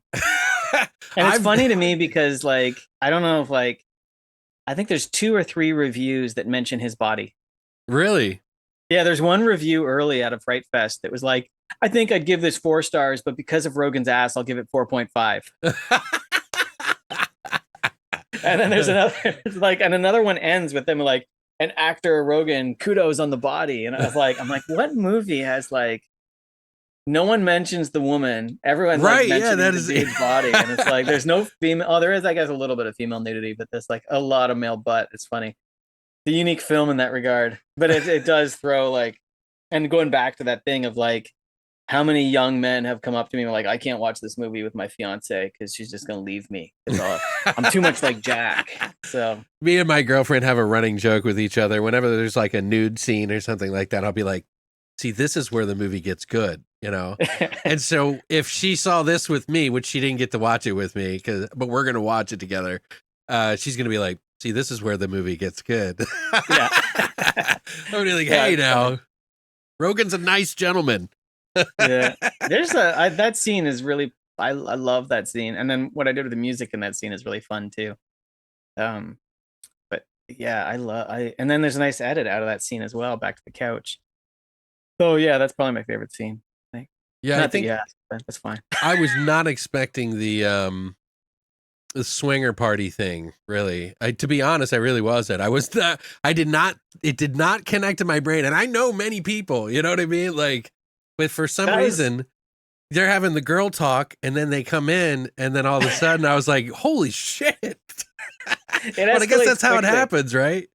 it's funny to me because like I don't know if like I think there's 2 or 3 reviews that mention his body. Really? Yeah, there's one review early out of Fright Fest that was like, I think I'd give this 4 stars, but because of Rogan's ass, I'll give it 4.5. And then there's another like, and another one ends with them like, an actor Rogan kudos on the body, and I'm like, what movie has like no one mentions the woman, everyone's right? Like Yeah, that the is dude's body, and it's like there's no female. Oh, there is, I guess, a little bit of female nudity, but there's like a lot of male butt. It's funny, the unique film in that regard, but it does throw like, and going back to that thing of like how many young men have come up to me and like, I can't watch this movie with my fiance because she's just gonna leave me. I'm too much like Jack. So me and my girlfriend have a running joke with each other. Whenever there's like a nude scene or something like that, I'll be like, see, this is where the movie gets good, And so if she saw this with me, which she didn't get to watch it with me, but we're gonna watch it together, she's gonna be like, see, this is where the movie gets good. Yeah. I'm be like, hey, now, Rogan's a nice gentleman. Yeah, there's that scene is really, I love that scene, and then what I did with the music in that scene is really fun too. But yeah, and then there's a nice edit out of that scene as well, back to the couch. So yeah, that's probably my favorite scene. Yeah, I think that's fine. I was not expecting the swinger party thing, really. To be honest, I really wasn't. It did not connect to my brain, and I know many people, you know what I mean? Like, but for some reason, they're having the girl talk, and then they come in, and then all of a sudden, I was like, "Holy shit!" But I guess that's how it happens, right?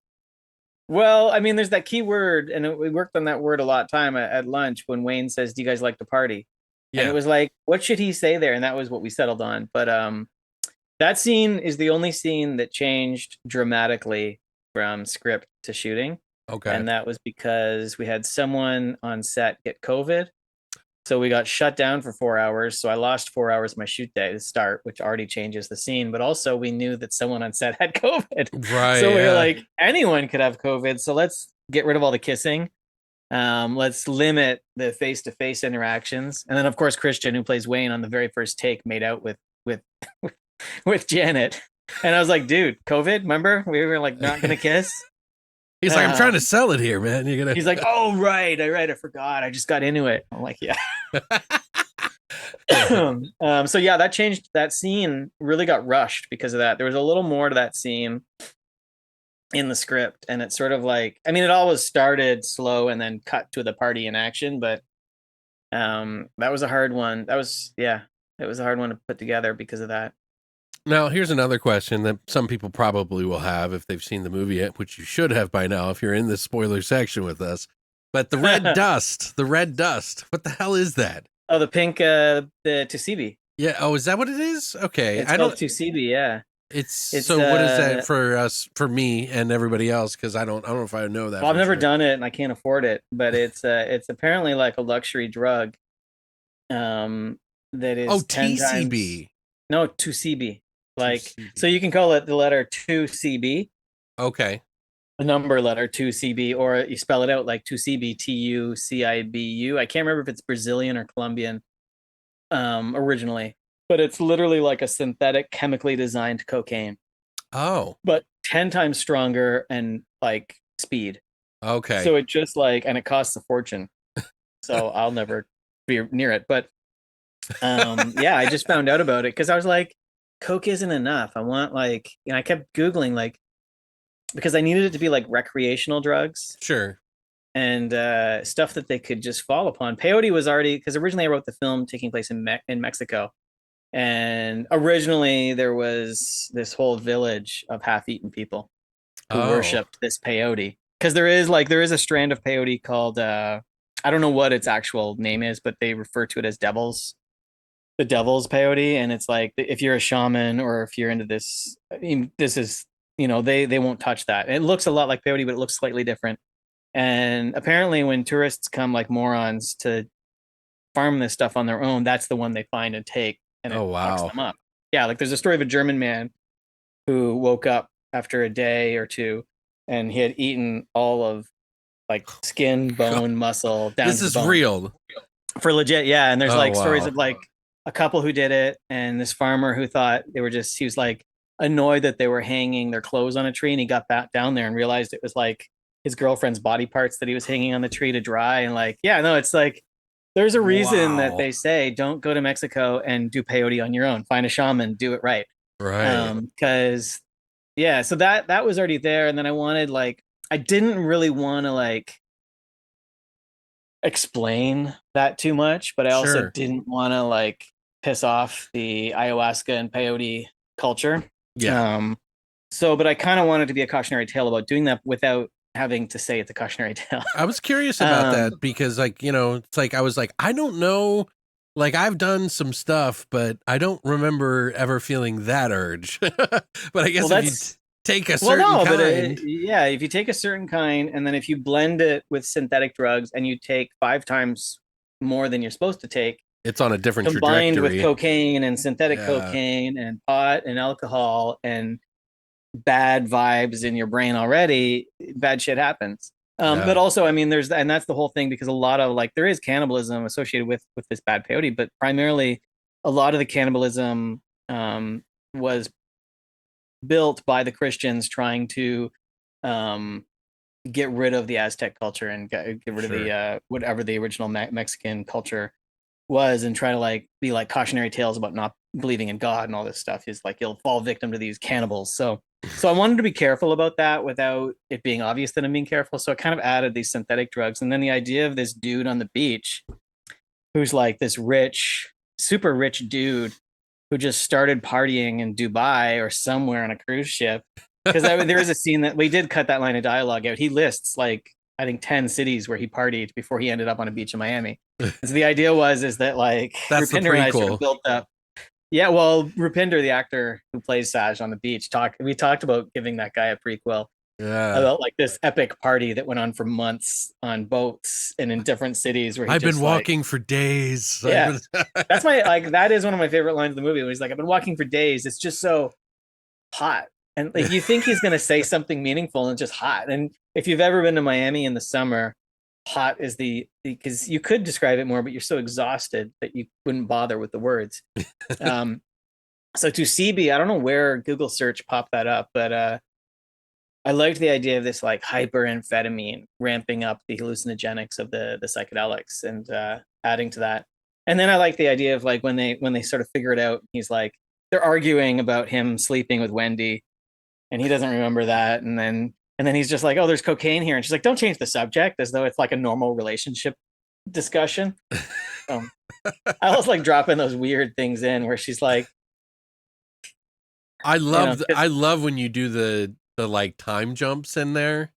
Well, I mean, there's that key word, and we worked on that word a lot of time at lunch when Wayne says, "Do you guys like to party?" Yeah. And it was like, what should he say there? And that was what we settled on. But that scene is the only scene that changed dramatically from script to shooting. Okay. And that was because we had someone on set get COVID. So we got shut down for 4 hours. So I lost 4 hours of my shoot day to start, which already changes the scene. But also we knew that someone on set had COVID. Right. So we were like, anyone could have COVID. So let's get rid of all the kissing. Let's limit the face-to-face interactions. And then of course, Christian, who plays Wayne on the very first take, made out with with Janet. And I was like, dude, COVID, remember? We were like not gonna kiss. He's like, I'm trying to sell it here, man. He's like, oh, right. I forgot. I just got into it. I'm like, yeah. So yeah, that changed. That scene really got rushed because of that. There was a little more to that scene in the script, and it's sort of like, I mean, it always started slow and then cut to the party in action, but that was a hard one. It was a hard one to put together because of that. Now, here's another question that some people probably will have if they've seen the movie yet, which you should have by now if you're in the spoiler section with us. But the red dust, what the hell is that? Oh, the pink, the Tusibi. Yeah. Oh, is that what it is? Okay. It's called Tusibi, yeah. It's so what is that for us, for me and everybody else? Because I don't know if I know that. Well, I've never done it and I can't afford it, but it's apparently like a luxury drug. That is TCB. No, Tusibi. Like, 2CB. So you can call it the letter 2CB. Okay. The number letter 2CB, or you spell it out like 2CB, TUCIBU. I can't remember if it's Brazilian or Colombian originally, but it's literally like a synthetic chemically designed cocaine. Oh. But 10 times stronger and like speed. Okay. So it just like, and it costs a fortune. So I'll never be near it. But yeah, I just found out about it because I was like, Coke isn't enough. I want like, I kept Googling like, because I needed it to be like recreational drugs. Sure. And stuff that they could just fall upon. Peyote was already, because originally I wrote the film taking place in Mexico. And originally there was this whole village of half-eaten people who worshipped this peyote. Because there is a strand of peyote called, I don't know what its actual name is, but they refer to it as devils. the devil's peyote, and it's like if you're a shaman or if you're into this, I mean, this is they won't touch that. It looks a lot like peyote, but it looks slightly different. And apparently, when tourists come like morons to farm this stuff on their own, that's the one they find and take, and Oh it fucks wow. them up. Yeah, like there's a story of a German man who woke up after a day or two, and he had eaten all of like skin, God, bone, muscle down this to the is bone real. for legit. Yeah, and there's Oh like stories wow. of like a couple who did it, and this farmer who thought they were just he was like annoyed that they were hanging their clothes on a tree, and he got back down there and realized it was like his girlfriend's body parts that he was hanging on the tree to dry. And like, yeah, no, it's like there's a reason that Wow. they say don't go to Mexico and do peyote on your own. Find a shaman, do it right. Right. Because yeah, so that was already there, and then I wanted like I didn't really want to like explain that too much, but I also Sure. didn't want to like piss off the ayahuasca and peyote culture. Yeah. Um, but I kind of wanted to be a cautionary tale about doing that without having to say it's a cautionary tale. I was curious about um, that because, like, it's like I was like, I don't know. Like, I've done some stuff, but I don't remember ever feeling that urge. But I well, guess if you that's take a well, certain no, but kind, yeah, if you take a certain kind and then if you blend it with synthetic drugs and you take 5 times more than you're supposed to take, it's on a different combined with trajectory. cocaine and synthetic Yeah. cocaine and pot and alcohol and bad vibes in your brain already, bad shit happens. But Yeah. also, I mean, and that's the whole thing because a lot of like there is cannibalism associated with this bad peyote, but primarily a lot of the cannibalism was built by the Christians trying to um, get rid of the Aztec culture and get rid of the Sure. whatever the original Mexican culture was, and try to like be like cautionary tales about not believing in God and all this stuff. Is like you'll fall victim to these cannibals. So I wanted to be careful about that without it being obvious that I'm being careful. So I kind of added these synthetic drugs, and then the idea of this dude on the beach who's like this rich, super rich dude who just started partying in Dubai or somewhere on a cruise ship. Because there is a scene that we did cut that line of dialogue out. He lists like I think 10 cities where he partied before he ended up on a beach in Miami. And so the idea is that like That's the Rupinder and I sort of prequel. built up. Yeah, well, Rupinder, the actor who plays Saj on the beach, we talked about giving that guy a prequel Yeah. about like this epic party that went on for months on boats and in different cities where he I've been just like walking for days. I've yeah. been That's my like that is one of my favorite lines of the movie. Where he's like, I've been walking for days. It's just so hot. And like you think he's gonna say something meaningful and just hot. And if you've ever been to Miami in the summer, hot is the because you could describe it more, but you're so exhausted that you wouldn't bother with the words. Um so to CB, I don't know where Google search popped that up, but I liked the idea of this like hyperamphetamine ramping up the hallucinogenics of the psychedelics and adding to that. And then I like the idea of like when they sort of figure it out, he's like they're arguing about him sleeping with Wendy, and he doesn't remember that. And then he's just like, oh, there's cocaine here, and she's like, don't change the subject, as though it's like a normal relationship discussion. Um, I always like dropping those weird things in where she's like, you know, I love when you do the like time jumps in there.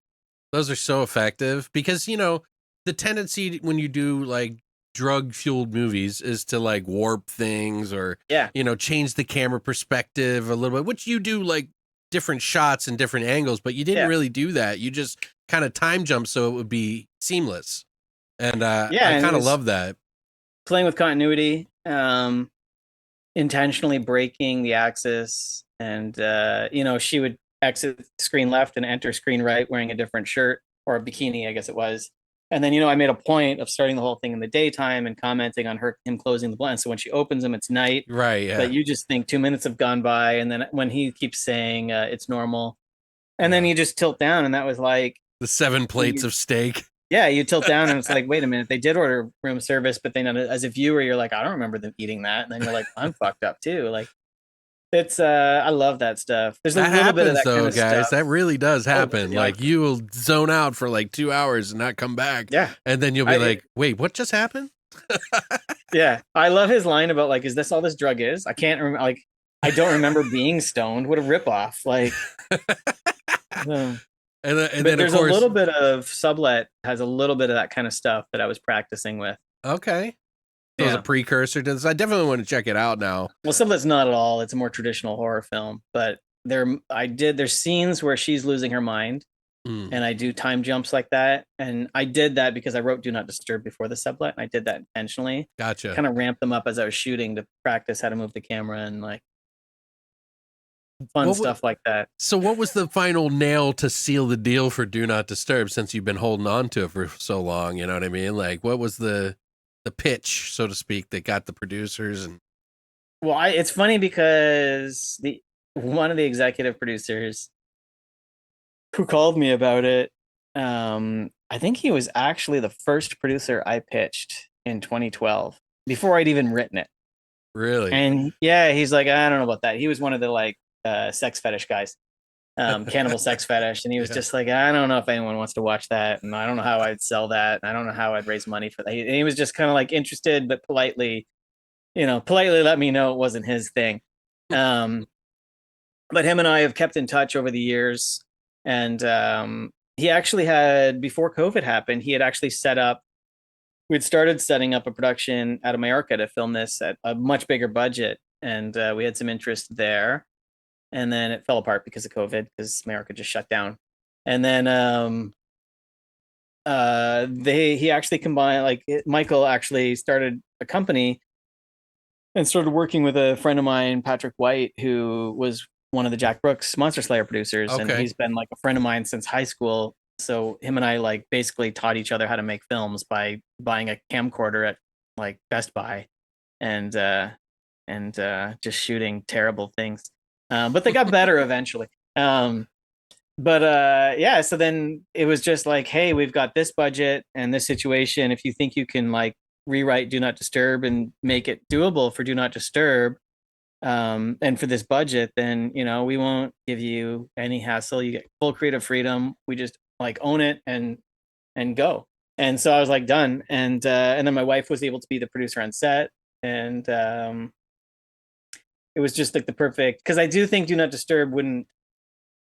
Those are so effective because the tendency when you do like drug fueled movies is to like warp things or yeah, change the camera perspective a little bit, which you do like different shots and different angles, but you didn't yeah, really do that. You just kind of time jump so it would be seamless. And yeah, I and it kind of was love that. playing with continuity, intentionally breaking the axis, and she would exit screen left and enter screen right wearing a different shirt or a bikini, I guess it was. And then I made a point of starting the whole thing in the daytime and commenting on him closing the blinds. So when she opens them, it's night. Right, But yeah. you just think 2 minutes have gone by, and then when he keeps saying it's normal, and then Yeah. you just tilt down, and that was like The 7 plates you, of steak. yeah, you tilt down and it's like, wait a minute, they did order room service, but then as a viewer, you're like, I don't remember them eating that. And then you're like, I'm fucked up too. Like it's I love that stuff. There's a That little bit of happens that kind though, of guys. stuff. That really does Oh, happen. yeah, Like you will zone out for like 2 hours and not come back. yeah. And then you'll be I like, "Wait, what just happened?" yeah. I love his line about like, is this all this drug is? I can't remember like I don't remember being stoned. What a ripoff. Like uh, And but then of there's a course, little bit of Sublet has a little bit of that kind of stuff that I was practicing with. okay. So it was a Yeah. precursor to this. I definitely want to check it out now. Well, some of it's not at all. It's a more traditional horror film, but there's scenes where she's losing her mind, Mm, and I do time jumps like that. And I did that because I wrote Do Not Disturb before the sublet, and I did that intentionally, gotcha. kind of ramp them up as I was shooting to practice how to move the camera and like fun What wa- stuff like that. so what was the final nail to seal the deal for Do Not Disturb since you've been holding on to it for so long? You know what I mean? Like, what was the pitch, so to speak, that got the producers and Well, it's funny because the one of the executive producers who called me about it, I think he was actually the first producer I pitched in 2012 before I'd even written it. really? And yeah, he's like, I don't know about that. He was one of the like sex fetish guys, cannibal sex fetish, and he was Yeah. just like, I don't know if anyone wants to watch that, and I don't know how I'd sell that, and I don't know how I'd raise money for that. And he was just kind of like interested, but politely, politely let me know it wasn't his thing. Um, but him and I have kept in touch over the years, and he actually had before COVID happened, he had actually set up. We'd started setting up a production at America to film this at a much bigger budget, and we had some interest there. And then it fell apart because of COVID, because America just shut down. And then he actually combined, like Michael actually started a company and started working with a friend of mine, Patrick White, who was one of the Jack Brooks Monster Slayer producers, and Okay. he's been like a friend of mine since high school. So him and I like basically taught each other how to make films by buying a camcorder at like Best Buy and just shooting terrible things. But they got better eventually. But yeah, so then it was just like, hey, we've got this budget and this situation. If you think you can like rewrite Do Not Disturb and make it doable for Do Not Disturb, and for this budget, then we won't give you any hassle. You get full creative freedom. We just like own it and go. And so I was like done. And then my wife was able to be the producer on set, and it was just like the perfect, because I do think Do Not Disturb wouldn't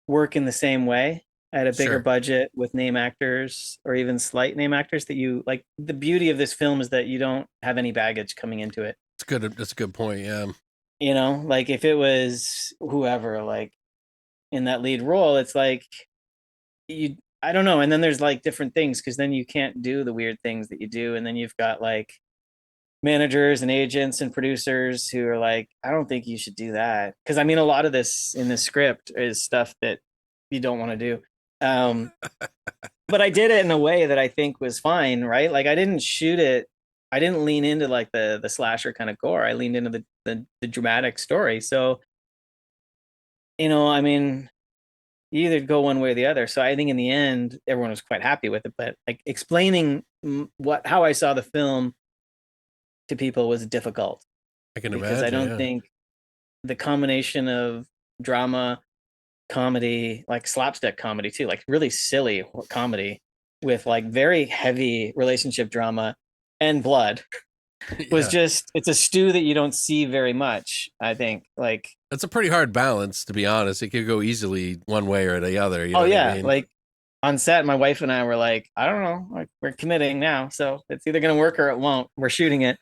work in the same way at a bigger Sure. budget with name actors or even slight name actors that you like. The beauty of this film is that you don't have any baggage coming into it. It's good. That's a good point. Yeah. Like if it was whoever like in that lead role, it's like I don't know. And then there's like different things, because then you can't do the weird things that you do. And then you've got like managers and agents and producers who are like, I don't think you should do that. Because I mean, a lot of this in the script is stuff that you don't want to do. Um, but I did it in a way that I think was fine, right? Like I didn't shoot it. I didn't lean into like the slasher kind of gore. I leaned into the dramatic story. So, I mean, you either go one way or the other. So I think in the end, everyone was quite happy with it. But like explaining how I saw the film to people was difficult, I can because I imagine. don't Yeah. think the combination of drama, comedy, like slapstick comedy too, like really silly comedy with like very heavy relationship drama and blood was Yeah. just, it's a stew that you don't see very much, I think. Like, That's a pretty hard balance, to be honest. It could go easily one way or the other. You oh know what I yeah, mean? like on set, my wife and I were like, I don't know, like we're committing now, so it's either gonna work or it won't. We're shooting it.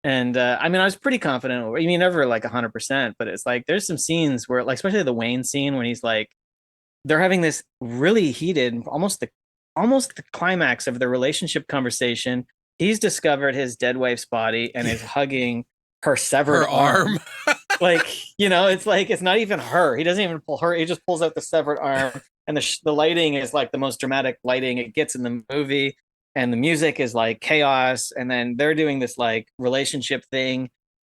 And I mean, I was pretty confident. I mean, never like 100%, but it's like there's some scenes where, like, especially the Wayne scene when he's like, they're having this really heated, almost the climax of their relationship conversation. He's discovered his dead wife's body and is hugging her severed Her arm. arm. Like, it's like it's not even her. He doesn't even pull her. He just pulls out the severed arm, and the lighting is like the most dramatic lighting it gets in the movie, and the music is like chaos, and then they're doing this like relationship thing,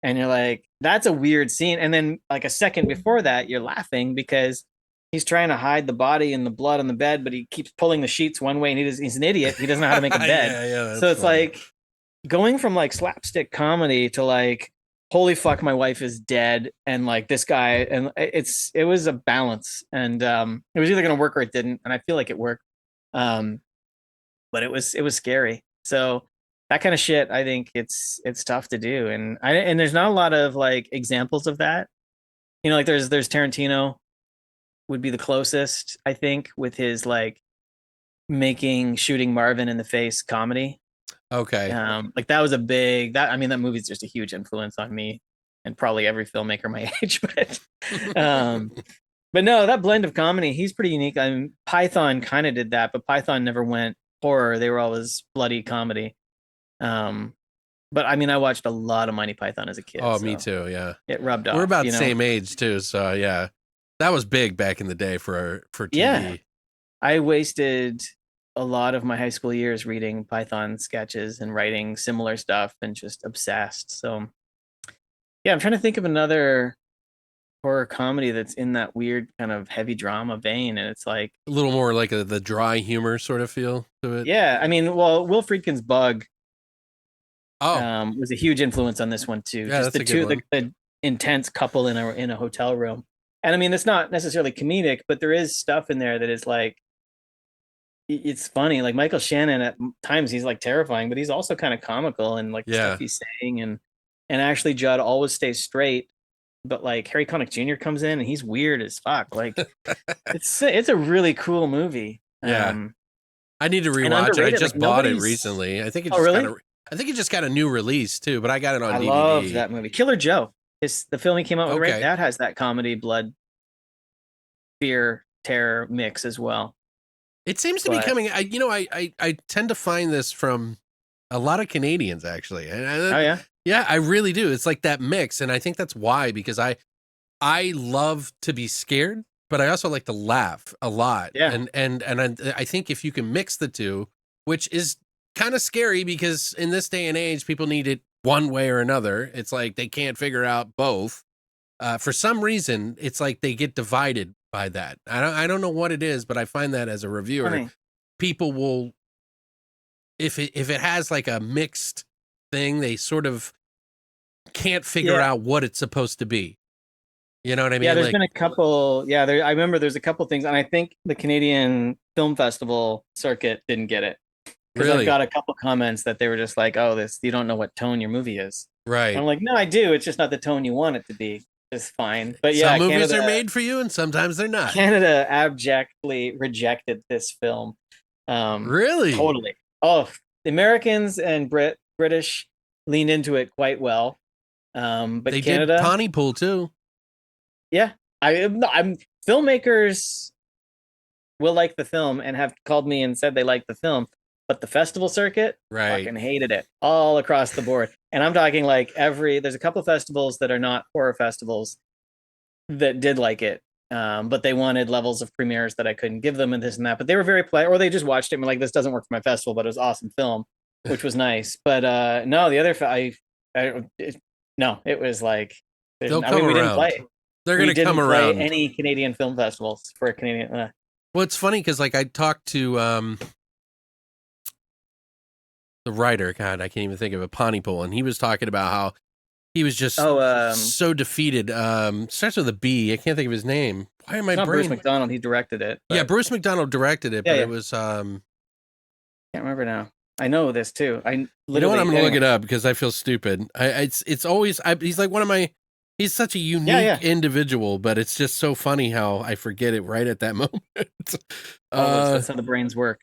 and you're like, that's a weird scene. And then like a second before that, you're laughing because he's trying to hide the body and the blood on the bed, but he keeps pulling the sheets one way, and he's an idiot. He doesn't know how to make a bed. Yeah, yeah, So that's it's funny. like going from like slapstick comedy to like, holy fuck, my wife is dead, and like this guy, and it was a balance, and it was either gonna work or it didn't, and I feel like it worked. um but it was scary. So that kind of shit, I think it's tough to do, and there's not a lot of like examples of that. Like there's Tarantino would be the closest, I think, with his like making shooting Marvin in the face comedy. Okay. Like that was a big that I mean that movie's just a huge influence on me and probably every filmmaker my age. Um, but no, that blend of comedy, he's pretty unique. I mean, Python kind of did that, but Python never went horror. They were always bloody comedy. Um, but I mean, I watched a lot of Monty Python as a kid, Oh, me so too. Yeah. it rubbed We're off, about you the know? same age too. So yeah, that was big back in the day for Yeah. TV. I wasted a lot of my high school years reading Python sketches and writing similar stuff and just obsessed. So yeah, I'm trying to think of another horror comedy that's in that weird kind of heavy drama vein. And it's like, A little more like the dry humor sort of feel to it. yeah, I mean, well, Will Friedkin's Bug Oh, was a huge influence on this one too. yeah, Just that's the a good two, one. the intense couple in a hotel room. And I mean, it's not necessarily comedic, but there is stuff in there that is like, it's funny. Like Michael Shannon at times he's like terrifying, but he's also kind of comical and like the stuff Yeah. he's saying and actually Judd always stays straight, but like Harry Connick Jr. comes in and he's weird as fuck. Like it's a really cool movie. Yeah. I need to And rewatch it. I underrated. Like just bought it nobody's. recently. Oh really? I think it just got a new release too, but I got it on I loved DVD. that movie. Killer Joe is the film he came out with, right? Okay. That has that comedy, blood, fear, terror mix as well. It seems to be But coming. I tend to find this from a lot of Canadians actually, oh yeah, yeah, I really do. It's like that mix, and I think that's why because I love to be scared, but I also like to laugh a lot, yeah. and I think if you can mix the two, which is kind of scary because in this day and age, people need it one way or another. It's like they can't figure out both. For some reason, it's like they get divided by that. I don't know what it is, but I find that as a reviewer, Funny. people will if it has like a mixed thing, they sort of can't figure Yeah. out what it's supposed to be. You know what I Yeah, mean? there's Like been a couple. Yeah, I remember there's a couple things, and I think the Canadian Film Festival circuit didn't get it because I've really, got a couple comments that they were just like, "Oh, this you don't know what tone your movie is." And right. I'm like, "No, I do. It's just not the tone you want it to be. It's fine." But Some yeah, movies are made for you and sometimes they're not. Canada abjectly rejected this film. Really? Totally. Oh, the Americans and British leaned into it quite well. But They did Canada, Pontypool too. yeah, I'm filmmakers will like the film and have called me and said they like the film, but the festival circuit Right. fucking hated it all across the board. And I'm talking like there's a couple festivals that are not horror festivals that did like it. But they wanted levels of premieres that I couldn't give them and this and that. But they were very polite, or they just watched it and were like, "This doesn't work for my festival," but it was an awesome film, which was nice. But no, the other no, it was like They'll I come mean, we didn't around. play. They're We gonna come didn't play around. any Canadian film festivals for a Canadian. Well, it's funny because like I talked to the writer, God, I can't even think of it, Pontypool, and he was talking about how he was just Oh, so defeated. Starts with a B. I can't think of his name. Why am it's I not Bruce brain? McDonald. He directed it, Yeah, but Bruce McDonald directed it, yeah, but yeah, it was can't remember now. I know this too. I you know what? I'm literally gonna look anyway. it up because I feel stupid. It's always he's like one of my he's such a Yeah, unique yeah. individual, but it's just so funny how I forget it right at that moment. Always. uh That's how the brains work.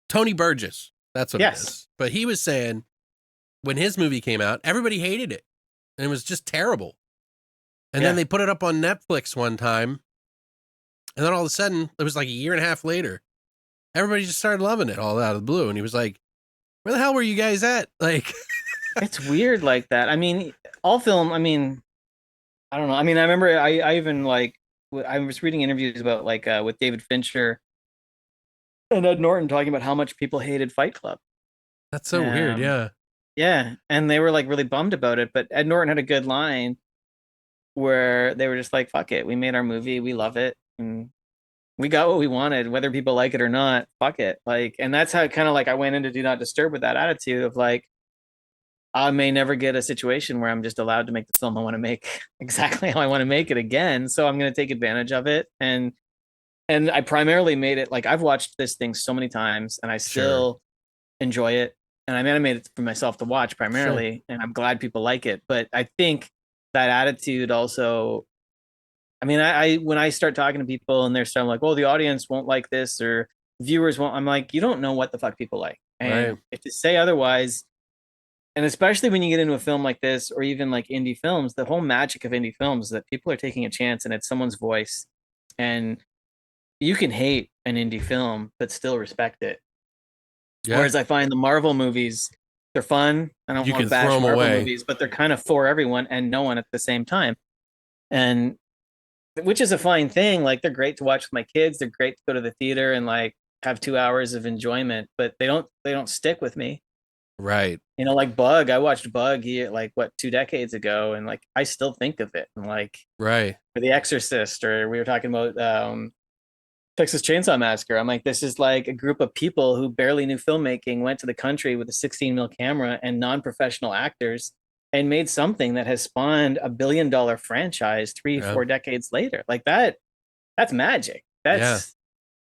Tony Burgess. That's what it Yes. is. But he was saying when his movie came out, everybody hated it. And it was just terrible. And then Yeah. they put it up on Netflix one time. And then all of a sudden, it was like a year and a half later, everybody just started loving it all out of the blue. And he was like, where the hell were you guys at? Like, It's weird like that. I mean, all film. I mean, I don't know. I mean, I remember I even like I was reading interviews about like with David Fincher and Ed Norton talking about how much people hated Fight Club. that's so weird. Um, Yeah. yeah, and they were like really bummed about it. But Ed Norton had a good line where they were just like, "Fuck it, we made our movie, we love it, and we got what we wanted, whether people like it or not. Fuck it." Like, and that's how kind of like I went into Do Not Disturb with that attitude of like, I may never get a situation where I'm just allowed to make the film I want to make exactly how I want to make it again. So I'm going to take advantage of it. And I primarily made it like I've watched this thing so many times and I Sure. still enjoy it. And I mean, I made it for myself to watch Sure. primarily, and I'm glad people like it. But I think that attitude also, I mean, I when I start talking to people and they're starting like, "Oh, the audience won't like this," or viewers won't, I'm like, you don't know what the fuck people like. And Right. if to say otherwise, and especially when you get into a film like this, or even like indie films, the whole magic of indie films is that people are taking a chance and it's someone's voice. And you can hate an indie film, but still respect it. Yeah. Whereas I find the Marvel movies, they're fun. I don't You want can to throw bash them Marvel away. movies, but they're kind of for everyone and no one at the same time. And which is a fine thing. Like they're great to watch with my kids. They're great to go to the theater and like have 2 hours of enjoyment, but they don't stick with me. Right. Like Bug. I watched Bug here like what 2 decades ago, and like I still think of it. And like Right. for The Exorcist, or we were talking about Texas Chainsaw Massacre. I'm like, this is like a group of people who barely knew filmmaking, went to the country with a 16 mil camera and non-professional actors, and made something that has spawned $1 billion franchise three, Yeah. 4 decades later. Like that, that's magic. Yeah. That's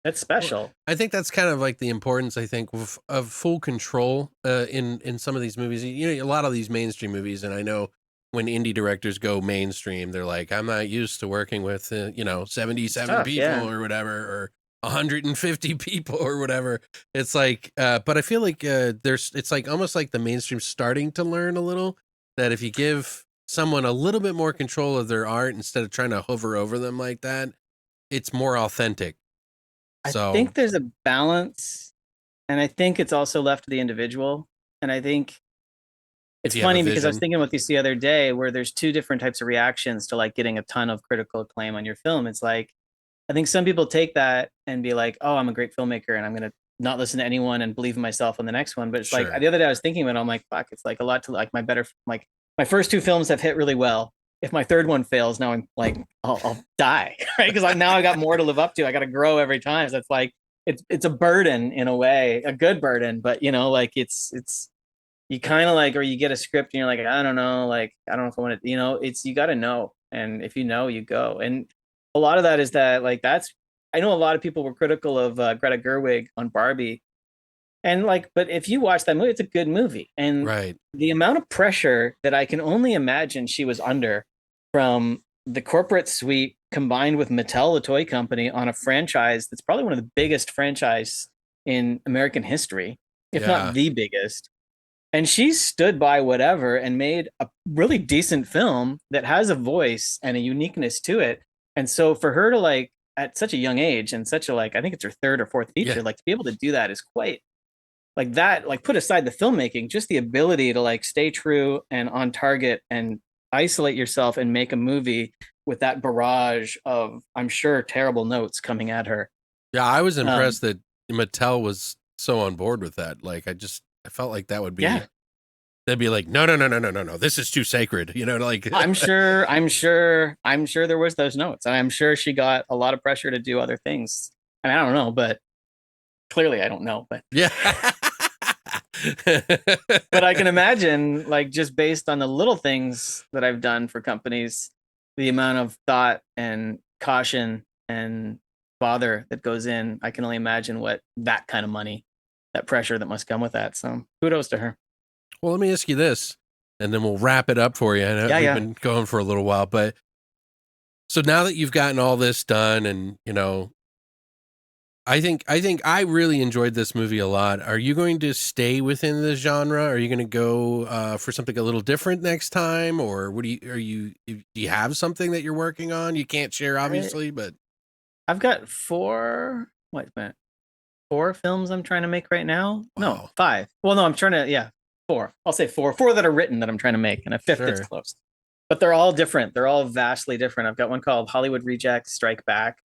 Well, special. I think that's kind of like the importance, I think, of full control in some of these movies. A lot of these mainstream movies, and I know when indie directors go mainstream, they're like, I'm not used to working with 77 Tough, people yeah. or whatever, or 150 people or whatever. It's like, but I feel like it's like almost like the mainstream starting to learn a little that if you give someone a little bit more control of their art instead of trying to hover over them like that, it's more authentic. I So think there's a balance, and I think it's also left to the individual. And I think if it's you have a funny because I was vision. thinking about this the other day, where there's two different types of reactions to like getting a ton of critical acclaim on your film. It's like I think some people take that and be like, "Oh, I'm a great filmmaker, and I'm gonna not listen to anyone and believe in myself on the next one." But it's like Sure. the other day I was thinking about it, I'm like, "Fuck!" It's like a lot to like my first two films have hit really well. If my third one fails, now I'm like, I'll die, right? Because I got more to live up to. I got to grow every time. So it's like it's a burden in a way, a good burden, but like it's you kind of like, or you get a script and you're like, I don't know, like I don't know if I want to, it's you got to know, and if you know, you go. And a lot of that is that like that's I know a lot of people were critical of Greta Gerwig on Barbie, and like, but if you watch that movie, it's a good movie, and Right. the amount of pressure that I can only imagine she was under from the corporate suite combined with Mattel, the toy company, on a franchise that's probably one of the biggest franchise in American history, if not Yeah. the biggest. And she stood by whatever and made a really decent film that has a voice and a uniqueness to it. And so for her to like at such a young age and such a like I think it's her third or fourth Yeah. feature, like to be able to do that is quite like that, like put aside the filmmaking, just the ability to like stay true and on target and isolate yourself and make a movie with that barrage of, I'm sure, terrible notes coming at her. Yeah. I was Um, impressed that Mattel was so on board with that. Like, I felt like that would be, yeah, they'd be like, no, no, no, no, no, no, no. This is too sacred. Like, I'm sure there was those notes, and I'm sure she got a lot of pressure to do other things. I mean, I don't know, but clearly I don't know, but yeah. but I can imagine, like, just based on the little things that I've done for companies, the amount of thought and caution and bother that goes in. I can only imagine what that kind of money, that pressure that must come with that. So kudos to her. Well, let me ask you this, and then we'll wrap it up for you. I know Yeah, we've yeah. been going for a little while, but so now that you've gotten all this done and, I think I really enjoyed this movie a lot. Are you going to stay within the genre? Are you going to go for something a little different next time, or what do you have something that you're working on? You can't share, I, obviously, but I've got four films I'm trying to make right now. No, wow, five. Well, no, I'm trying to, yeah, four. I'll say four. Four that are written that I'm trying to make, and a fifth that's sure, close. But they're all different. They're all vastly different. I've got one called Hollywood Rejects Strike Back,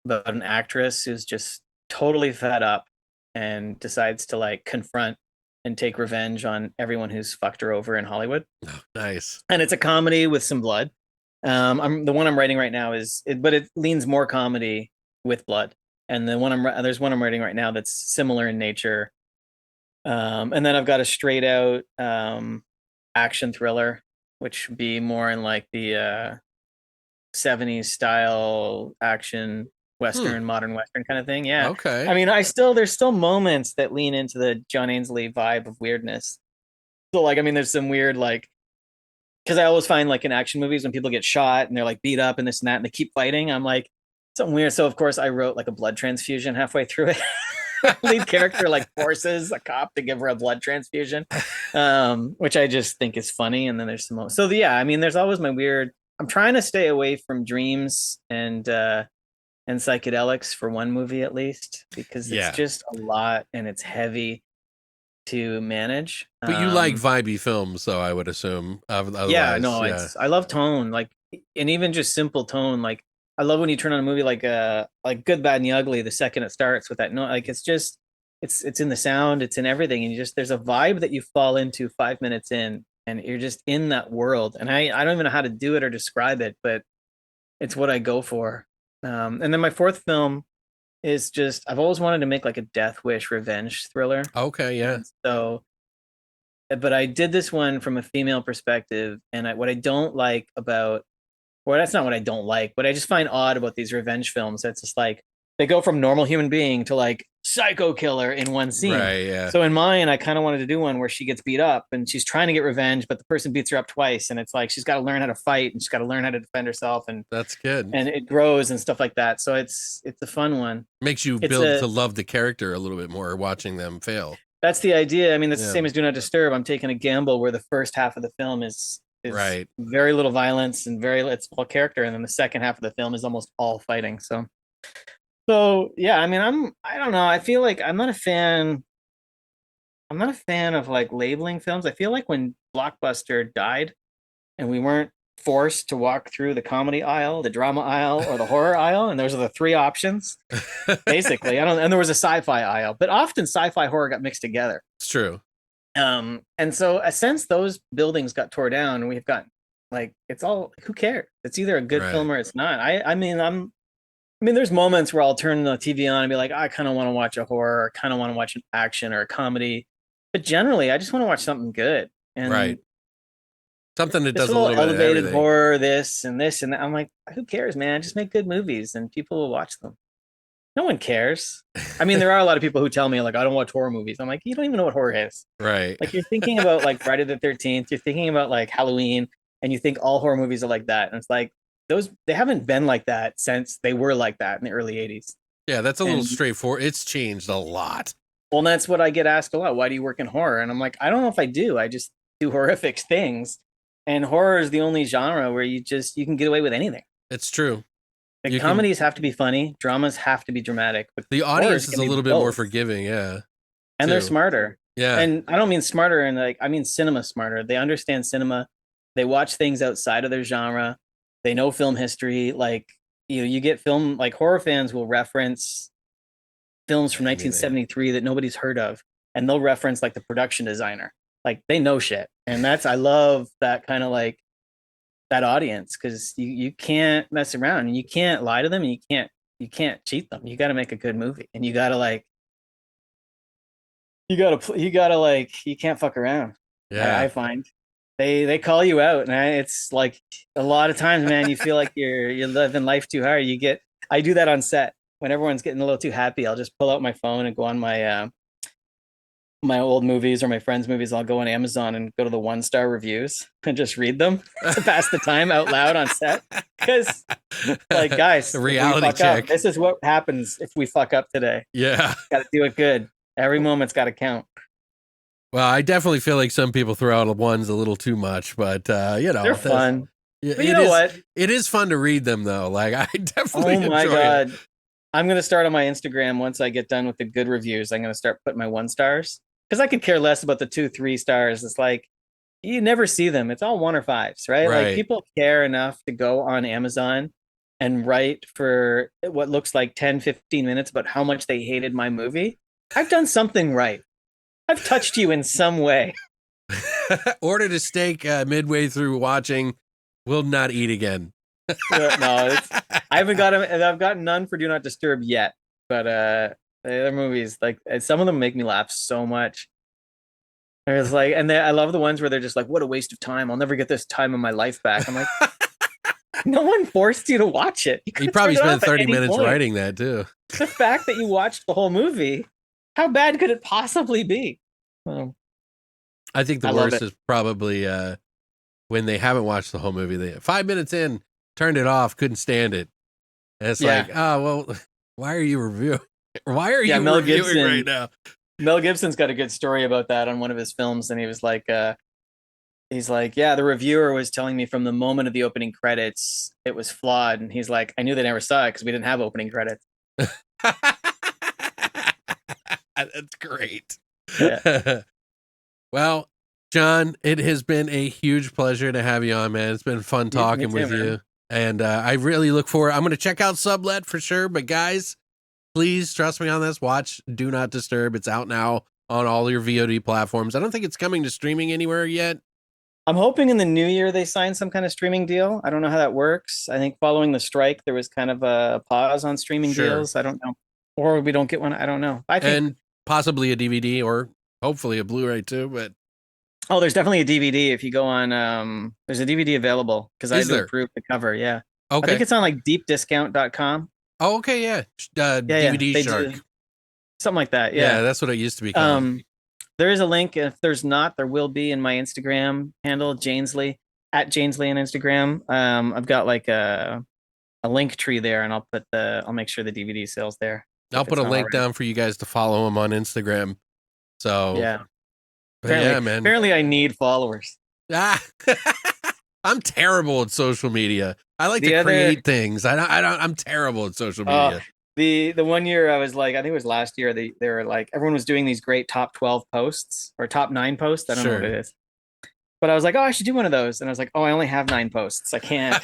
about an actress who's just totally fed up and decides to like confront and take revenge on everyone who's fucked her over in Hollywood. oh, nice, And it's a comedy with some blood. I'm the one I'm writing right now but it leans more comedy with blood. And there's one I'm writing right now that's similar in nature. And then I've got a straight out action thriller, which would be more in like the 70s style action hmm, western, modern western kind of thing. Yeah. I okay, mean, there's still moments that lean into the John Ainsley vibe of weirdness. So like I mean there's some weird like because I always find like in action movies when people get shot and they're like beat up and this and that and they keep fighting, I'm like something weird. So of course I wrote like a blood transfusion halfway through it. lead character like forces a cop to give her a blood transfusion, which I just think is funny. And then there's some, so yeah, I mean, there's always my weird. I'm trying to stay away from dreams and psychedelics for one movie at least because it's Yeah. just a lot and it's heavy to manage. But you like vibey films, so I would assume. Yeah, Otherwise, no, yeah. I love tone, like, and even just simple tone. Like, I love when you turn on a movie like Good, Bad, and the Ugly. The second it starts with that note, like it's just it's in the sound, it's in everything, and you just there's a vibe that you fall into 5 minutes in, and you're just in that world. And I don't even know how to do it or describe it, but it's what I go for. And then my fourth film is just I've always wanted to make like a death wish revenge thriller. Okay, yeah. And so but I did this one from a female perspective, and what I don't like about, well, that's not what I don't like. What I just find odd about these revenge films, that's just like they go from normal human being to like psycho killer in one scene. Right, yeah. So in mine, I kind of wanted to do one where she gets beat up and she's trying to get revenge, but the person beats her up twice, and it's like she's got to learn how to fight and she's got to learn how to defend herself, and That's good. it grows and stuff like that. So it's a fun one. Makes you build to love the character a little bit more watching them fail. That's the idea. I mean, that's the same as Do Not Disturb. I'm taking a gamble where the first half of the film is right, very little violence and it's all character, and then the second half of the film is almost all fighting. So yeah, I mean, I don't know. I feel like I'm not a fan. I'm not a fan of like labeling films. I feel like when Blockbuster died and we weren't forced to walk through the comedy aisle, the drama aisle, or the horror aisle, and those are the three options. Basically, and there was a sci-fi aisle, but often sci-fi horror got mixed together. It's true. And so since those buildings got tore down, we've got like it's all who cares? It's either a good film or it's not. I mean, there's moments where I'll turn the TV on and be like, I kind of want to watch a horror, or kind of want to watch an action or a comedy, but generally, I just want to watch something good. And something that does a little little elevated horror, this and that. I'm like, who cares, man? Just make good movies and people will watch them. No one cares. I mean, there are a lot of people who tell me like, I don't watch horror movies. I'm like, you don't even know what horror is. Right. Like you're thinking about like Friday the 13th, you're thinking about like Halloween, and you think all horror movies are like that. And it's like they haven't been like that since they were like that in the early 80s. Yeah, that's a little straightforward. It's changed a lot. Well, that's what I get asked a lot. Why do you work in horror? And I'm like, I don't know if I do. I just do horrific things. And horror is the only genre where you can get away with anything. It's true. The comedies have to be funny, dramas have to be dramatic. But the audience is a little bit more forgiving, yeah. And they're smarter. Yeah. And I don't mean smarter and like I mean cinema smarter. They understand cinema. They watch things outside of their genre. They know film history. Like, you get film, like horror fans will reference films from 1973 that nobody's heard of, and they'll reference like the production designer. Like they know shit. And I love that kind of like that audience, because you can't mess around and you can't lie to them and you can't cheat them. You got to make a good movie, and you got to like you can't fuck around. Yeah, I find they call you out, and it's like a lot of times, man, you feel like you're living life too hard. I do that on set when everyone's getting a little too happy. I'll just pull out my phone and go on my old movies or my friends' movies. I'll go on Amazon and go to the 1-star reviews and just read them to pass the time out loud on set. Because, like, guys, the reality check. This is what happens if we fuck up today. Yeah, got to do it good. Every moment's got to count. Well, I definitely feel like some people throw out ones a little too much, but they're fun. Yeah, but you know what? It is fun to read them though. Like I definitely. Oh my enjoy god. it. I'm gonna start on my Instagram once I get done with the good reviews. I'm gonna start putting my 1-stars, because I could care less about the 2-3 stars. It's like you never see them. It's all 1 or 5s, right? Like people care enough to go on Amazon and write for what looks like 10-15 minutes about how much they hated my movie. I've done something right. I've touched you in some way. Ordered a steak midway through watching. Will not eat again. No, I haven't got them. I've gotten none for Do Not Disturb yet, but the other movies, like some of them make me laugh so much. It's like, and I love the ones where they're just like, "What a waste of time! I'll never get this time of my life back." I'm like, no one forced you to watch it. You probably spent 30 minutes writing that too. The fact that you watched the whole movie, how bad could it possibly be? Well, I think the worst is probably when they haven't watched the whole movie. They 5 minutes in, turned it off, couldn't stand it. And it's like, oh well, why are you reviewing? Why are Yeah, you Mel reviewing Gibson. right now? Mel Gibson's got a good story about that on one of his films, and he was like, yeah, the reviewer was telling me from the moment of the opening credits it was flawed, and he's like, I knew they never saw it because we didn't have opening credits. That's great. Yeah. Well, John, it has been a huge pleasure to have you on, man. It's been fun talking with you. And I really look forward. I'm going to check out Sublet for sure. But guys, please trust me on this. Watch Do Not Disturb. It's out now on all your VOD platforms. I don't think it's coming to streaming anywhere yet. I'm hoping in the new year they sign some kind of streaming deal. I don't know how that works. I think following the strike, there was kind of a pause on streaming deals. I don't know. Or we don't get one. I don't know. I think, and possibly a DVD or hopefully a Blu-ray too. But oh, there's definitely a DVD. If you go on, there's a DVD available because I had to approve the cover. Yeah. Okay. I think it's on like deepdiscount.com. Oh, okay. Yeah. DVD Shark. Something like that. Yeah. That's what it used to be called. There is a link. If there's not, there will be in my Instagram handle, Ainslie, at Ainslie on Instagram. I've got like a link tree there, and I'll make sure the DVD sale's there. I'll put a link down for you guys to follow him on Instagram. So yeah. Yeah, man. Apparently I need followers. Ah, I'm terrible at social media. I like to create things. I'm terrible at social media. The 1 year I was like, I think it was last year, they were like, everyone was doing these great top 12 posts or top 9 posts. I don't know what it is. But I was like, oh, I should do one of those. And I was like, oh, I only have 9 posts. I can't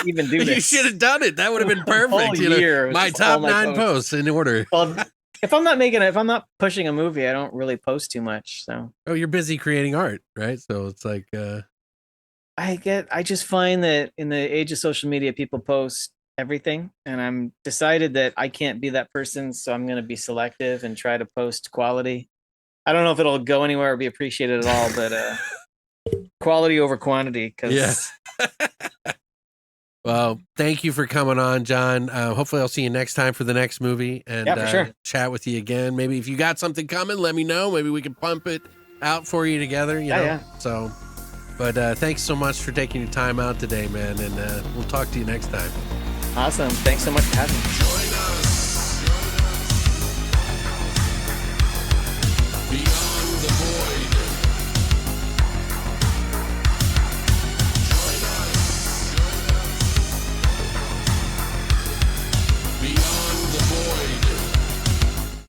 even do this. You should have done it. That would have been perfect. My top 9 posts in order. Well, if I'm not pushing a movie, I don't really post too much. So you're busy creating art, right? So it's like I just find that in the age of social media, people post everything, and I'm decided that I can't be that person, so I'm going to be selective and try to post quality. I don't know if it'll go anywhere or be appreciated at all, but quality over quantity. Yeah. Well, thank you for coming on, John. Hopefully I'll see you next time for the next movie and for sure. Chat with you again. Maybe if you got something coming, let me know. Maybe we can pump it out for you together. You know? Yeah. So, but thanks so much for taking your time out today, man. And we'll talk to you next time. Awesome. Thanks so much for having me. Join us.